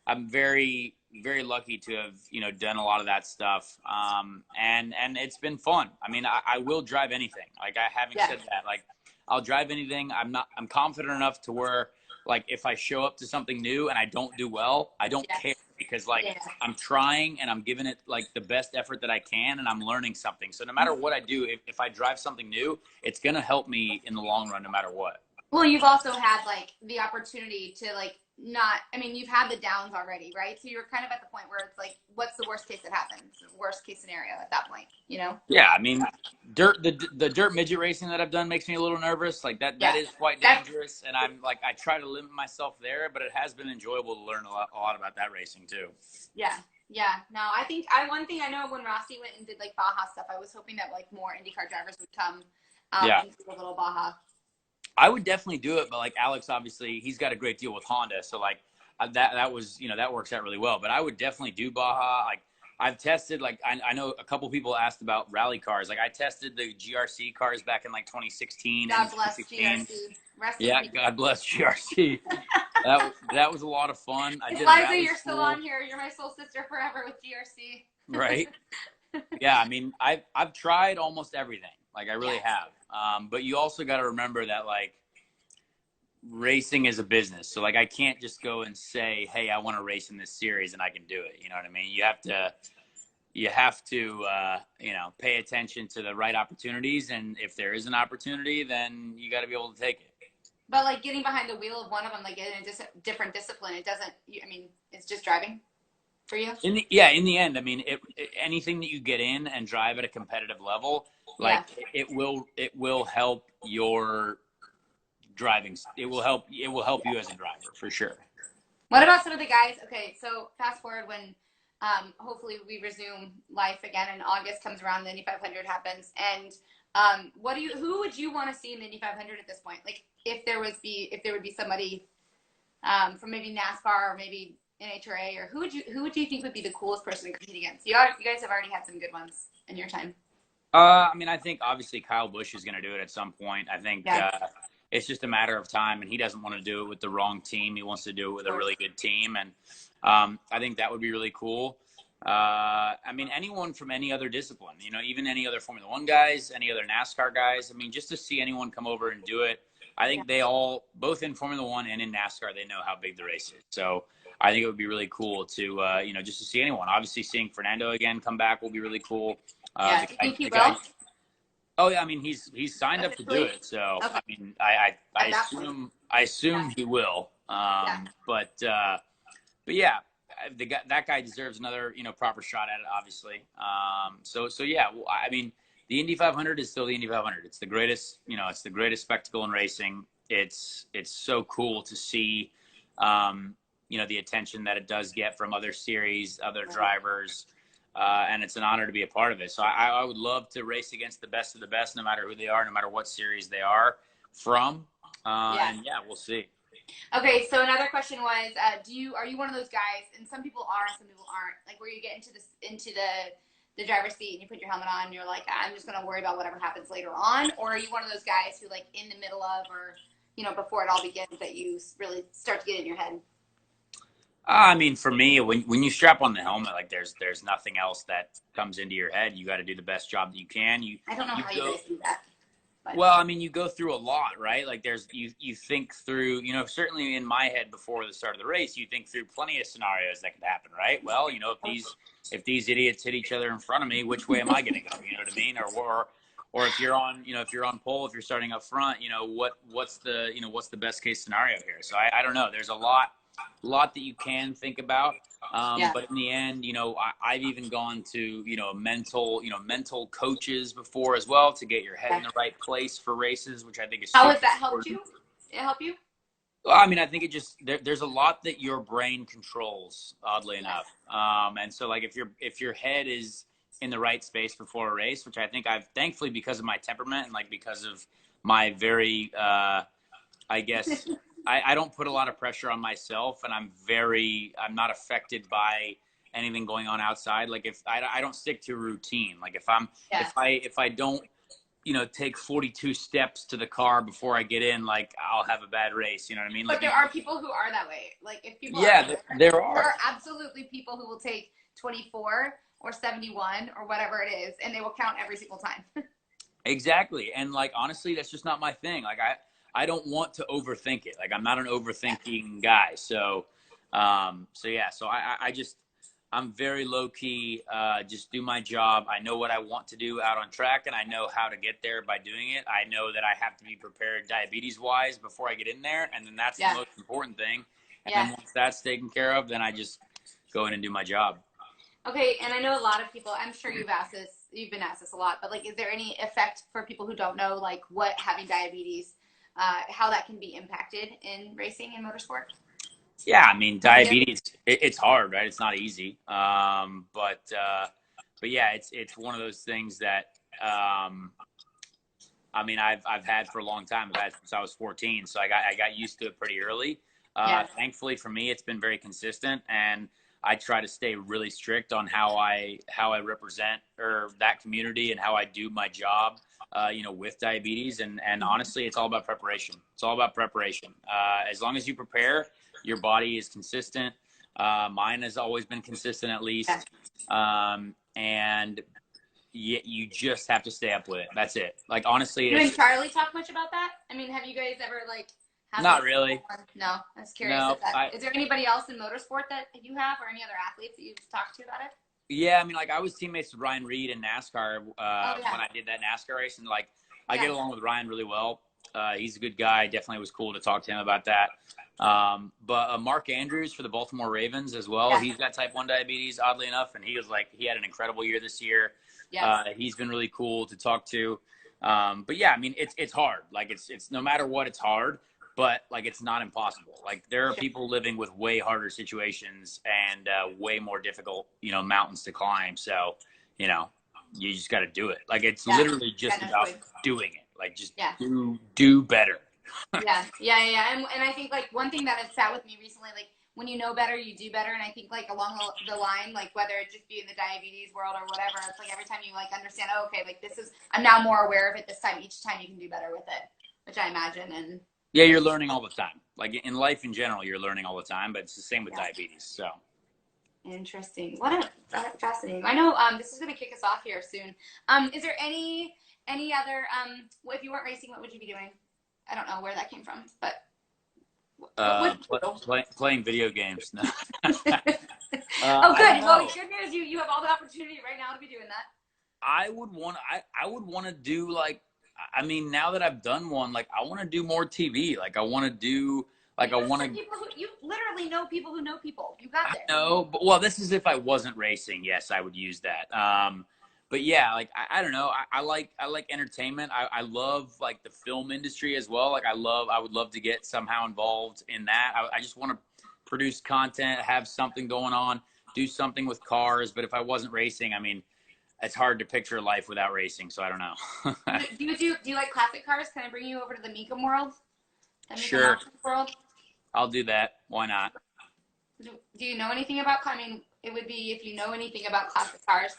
Speaker 2: I'm very, very lucky to have, done a lot of that stuff. And it's been fun. I mean, I will drive anything. Like having said that, like I'll drive anything. I'm confident enough to where like, if I show up to something new and I don't do well, I don't care. because like
Speaker 1: Yeah.
Speaker 2: I'm trying and I'm giving it like the best effort that I can, and I'm learning something. So no matter what I do, if I drive something new, it's going to help me in the long run, no matter what.
Speaker 1: Well, you've also had like the opportunity to like not, I mean, you've had the downs already, right? So you're kind of at the point where it's like, what's the worst case that happens? Worst case scenario at that point, you know?
Speaker 2: Yeah, I mean, the dirt midget racing that I've done makes me a little nervous. Like that
Speaker 1: Yeah.
Speaker 2: is quite dangerous, and I'm like I try to limit myself there, but it has been enjoyable to learn a lot about that racing too.
Speaker 1: Yeah. Yeah. No, I think one thing I know when Rossi went and did like Baja stuff, I was hoping that like more IndyCar drivers would come
Speaker 2: Yeah,
Speaker 1: and do a little Baja.
Speaker 2: I would definitely do it, but like Alex, obviously, he's got a great deal with Honda, so like that was that works out really well. But I would definitely do Baja. Like I've tested, like I know a couple people asked about rally cars. Like I tested the GRC cars back in like 2016 and
Speaker 1: God bless
Speaker 2: 2016.
Speaker 1: GRC. Rest in
Speaker 2: Yeah,
Speaker 1: peace.
Speaker 2: God bless GRC. That was a lot of fun. I did
Speaker 1: Liza,
Speaker 2: rally
Speaker 1: you're
Speaker 2: school.
Speaker 1: still on here. You're my soul sister forever with GRC.
Speaker 2: Right. Yeah, I mean, I've tried almost everything. Like I really
Speaker 1: Yes.
Speaker 2: have. But you also got to remember that like racing is a business. So like I can't just go and say, "Hey, I want to race in this series," and I can do it. You know what I mean? You have to pay attention to the right opportunities, and if there is an opportunity, then you got to be able to take it.
Speaker 1: But like getting behind the wheel of one of them, like in a different discipline, it doesn't. I mean, it's just driving for you.
Speaker 2: In the end, I mean, anything that you get in and drive at a competitive level, like it will help your driving. It will help you as a driver for sure.
Speaker 1: What about some of the guys? Okay, so fast forward when hopefully we resume life again and August comes around, the Indy 500 happens, and who would you want to see in the Indy 500 at this point? Like if there would be somebody from maybe NASCAR or maybe NHRA, or who would you think would be the coolest person to compete against? You guys have already had some good ones in your time.
Speaker 2: I mean, I think obviously Kyle Busch is going to do it at some point. I think it's just a matter of time, and he doesn't want to do it with the wrong team. He wants to do it with a really good team, and I think that would be really cool. I mean, anyone from any other discipline, even any other Formula One guys, any other NASCAR guys. I mean, just to see anyone come over and do it. I think they all, both in Formula One and in NASCAR, they know how big the race is. So I think it would be really cool to, just to see anyone. Obviously, seeing Fernando again come back will be really cool.
Speaker 1: Do you think he will?
Speaker 2: Oh yeah, I mean he's signed up to do it. So
Speaker 1: okay.
Speaker 2: I mean I assume he will. But yeah, that guy deserves another proper shot at it, obviously. So yeah, well, I mean the Indy 500 is still the Indy 500. It's the greatest it's the greatest spectacle in racing. It's so cool to see the attention that it does get from other series, other drivers. And it's an honor to be a part of it. So I would love to race against the best of the best, no matter who they are, no matter what series they are from. And yeah, we'll see.
Speaker 1: Okay, so another question was, are you one of those guys? And some people are, some people aren't. Like where you get into the driver's seat and you put your helmet on, and you're like, I'm just gonna worry about whatever happens later on. Or are you one of those guys who like in the middle of, or before it all begins, that you really start to get in your head?
Speaker 2: I mean, for me, when you strap on the helmet, like there's nothing else that comes into your head. You got to do the best job that you can.
Speaker 1: I don't know how you guys do that. But.
Speaker 2: Well, I mean, you go through a lot, right? Like you think through, certainly in my head before the start of the race, you think through plenty of scenarios that could happen, right? Well, if these idiots hit each other in front of me, which way am I going to go? You know what I mean? Or if you're on, if you're on pole, if you're starting up front, what's the best case scenario here? So I don't know. There's a lot that you can think about. But in the end, I've even gone to, mental coaches before as well to get your head in the right place for races, which I think is
Speaker 1: how has that helped you? It help you?
Speaker 2: Well, I mean, I think it just there's a lot that your brain controls, oddly enough. And so like if your head is in the right space before a race, which I think I've thankfully because of my temperament and like because of my very I guess I don't put a lot of pressure on myself, and I'm not affected by anything going on outside. Like if I don't stick to a routine, like if I don't, take 42 steps to the car before I get in, like I'll have a bad race. You know what I mean?
Speaker 1: But there are people who are that way. Like if people
Speaker 2: there are
Speaker 1: absolutely people who will take 24 or 71 or whatever it is, and they will count every single time.
Speaker 2: Exactly. And like, honestly, that's just not my thing. Like I don't want to overthink it. Like I'm not an overthinking guy. So, So yeah, so I'm very low key, just do my job. I know what I want to do out on track, and I know how to get there by doing it. I know that I have to be prepared diabetes wise before I get in there. And then that's the most important thing. And then once that's taken care of, then I just go in and do my job.
Speaker 1: Okay. And I know a lot of people, I'm sure you've been asked this a lot, but like, is there any effect for people who don't know, like what having diabetes, how that can be impacted in racing and motorsport?
Speaker 2: Yeah, I mean, diabetes, it's hard, right? It's not easy. But yeah, it's one of those things that, I mean, I've had for a long time. I've had since I was 14, so I got used to it pretty early. Thankfully for me, it's been very consistent, and I try to stay really strict on how I represent or that community and how I do my job. With diabetes, and honestly, it's all about preparation. It's all about preparation. As long as you prepare, your body is consistent. Mine has always been consistent, at least. And you just have to stay up with it. That's it. Like, honestly,
Speaker 1: you and Charlie talk much about that? I mean, have you guys ever like
Speaker 2: not really.
Speaker 1: No, I was curious.
Speaker 2: No,
Speaker 1: is there anybody else in motorsport that you have, or any other athletes that you've talked to about it?
Speaker 2: Yeah, I mean, like, I was teammates with Ryan Reed in NASCAR when I did that NASCAR race, and like I get along with Ryan really well. He's a good guy. Definitely was cool to talk to him about that. But Mark Andrews for the Baltimore Ravens as well. He's got type 1 diabetes, oddly enough, and he had an incredible year this year. He's been really cool to talk to. But yeah, I mean, it's hard. Like, it's no matter what, it's hard. But like, it's not impossible. Like, there are people living with way harder situations and way more difficult, mountains to climb. So, you just got to do it. Like, it's literally just about doing it. Like, just do better.
Speaker 1: And I think like one thing that has sat with me recently, like, when you know better, you do better. And I think like along the line, like whether it just be in the diabetes world or whatever, it's like every time you like understand, oh, okay, like I'm now more aware of it this time. Each time you can do better with it, which I imagine. And
Speaker 2: yeah, you're learning all the time. Like, in life in general, you're learning all the time, but it's the same with diabetes. So
Speaker 1: interesting. What a fascinating. I know this is going to kick us off here soon. Is there any other if you weren't racing, what would you be doing? I don't know where that came from, but
Speaker 2: playing video games. No.
Speaker 1: Oh, good. Well, good news. You have all the opportunity right now to be doing that.
Speaker 2: I would want to do, like, I mean, now that I've done one, like, I want to do more TV. Like, I want to do, like,
Speaker 1: you literally know people who know people. You got there.
Speaker 2: No, but well, this is if I wasn't racing. Yes, I would use that. But yeah, like, I don't know. I like entertainment. I love like the film industry as well. Like, I would love to get somehow involved in that. I just want to produce content, have something going on, do something with cars. But if I wasn't racing, I mean, it's hard to picture life without racing. So I don't know.
Speaker 1: do you like classic cars? Can I bring you over to the Mecum world?
Speaker 2: Sure. World? I'll do that. Why not?
Speaker 1: Do you know anything about? I mean, it would be if you know anything about classic cars.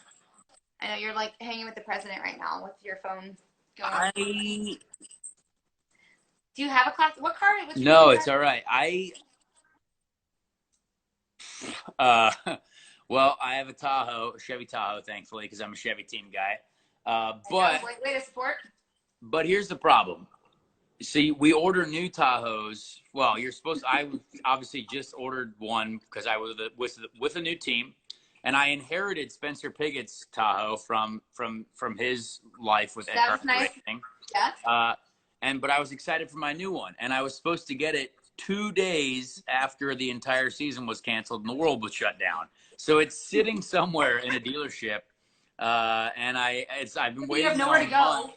Speaker 1: I know you're like hanging with the president right now with your phone going. Do you have a class? What car?
Speaker 2: No, it's all right. Well, I have a Chevy Tahoe, thankfully, because I'm a Chevy team guy. But
Speaker 1: way to support.
Speaker 2: But here's the problem. See, we order new Tahoes. Well, I obviously just ordered one because I was with a new team. And I inherited Spencer Pigot's Tahoe from his life with Ed Carpenter Racing.
Speaker 1: Yeah.
Speaker 2: But I was excited for my new one, and I was supposed to get it 2 days after the entire season was canceled and the world was shut down. So it's sitting somewhere in a dealership, and I've been waiting.
Speaker 1: You have nowhere to go.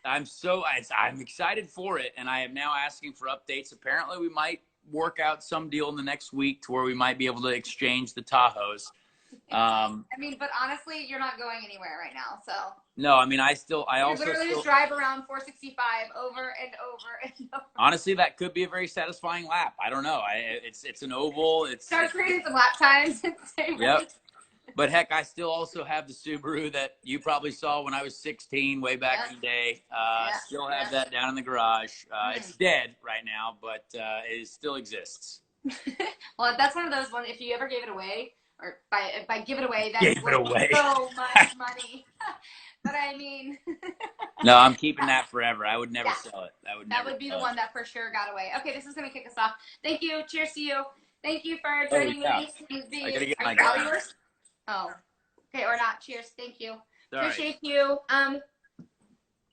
Speaker 2: I'm excited for it, and I am now asking for updates. Apparently, we might work out some deal in the next week to where we might be able to exchange the Tahoes.
Speaker 1: I mean, but honestly, you're not going anywhere right now, so.
Speaker 2: No, I mean, I
Speaker 1: literally just drive around 465 over and over and over.
Speaker 2: Honestly, that could be a very satisfying lap. I don't know. It's an oval.
Speaker 1: Start creating some lap times.
Speaker 2: Yep. But heck, I still also have the Subaru that you probably saw when I was 16, way back in the day. Still have that down in the garage. It's dead right now, but it still exists.
Speaker 1: Well, that's one of those ones. If you ever gave it away, or by give it away, that's so much money. But I mean,
Speaker 2: no, I'm keeping that forever. I would never sell it.
Speaker 1: That would be the one that for sure got away. Okay, this is gonna kick us off. Thank you. Cheers to you. Thank you for
Speaker 2: Oh
Speaker 1: joining
Speaker 2: yeah.
Speaker 1: me.
Speaker 2: I gotta get
Speaker 1: Are
Speaker 2: my
Speaker 1: you all
Speaker 2: glass.
Speaker 1: yours? Oh, okay, or not. Cheers. Thank you.
Speaker 2: Sorry.
Speaker 1: Appreciate you.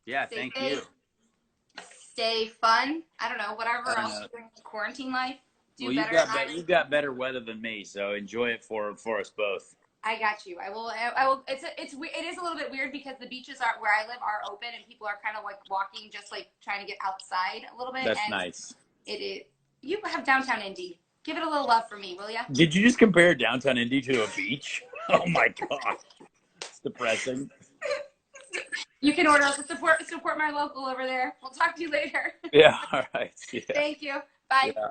Speaker 2: Yeah,
Speaker 1: Stay
Speaker 2: thank
Speaker 1: safe.
Speaker 2: you.
Speaker 1: Stay fun. I don't know, whatever
Speaker 2: I don't
Speaker 1: else
Speaker 2: know.
Speaker 1: you're doing in quarantine life. Do
Speaker 2: Well,
Speaker 1: better.
Speaker 2: you've got better weather than me, so enjoy it for us both.
Speaker 1: I got you. I will. I will. It is a little bit weird because the beaches are where I live are open and people are kind of like walking, just like trying to get outside a little bit.
Speaker 2: That's
Speaker 1: and
Speaker 2: nice.
Speaker 1: It is. You have downtown Indy. Give it a little love for me, will ya?
Speaker 2: Did you just compare downtown Indy to a beach? Oh my god, it's depressing.
Speaker 1: You can order support my local over there. We'll talk to you later.
Speaker 2: Yeah. All right. Yeah.
Speaker 1: Thank you. Bye.
Speaker 2: Yeah.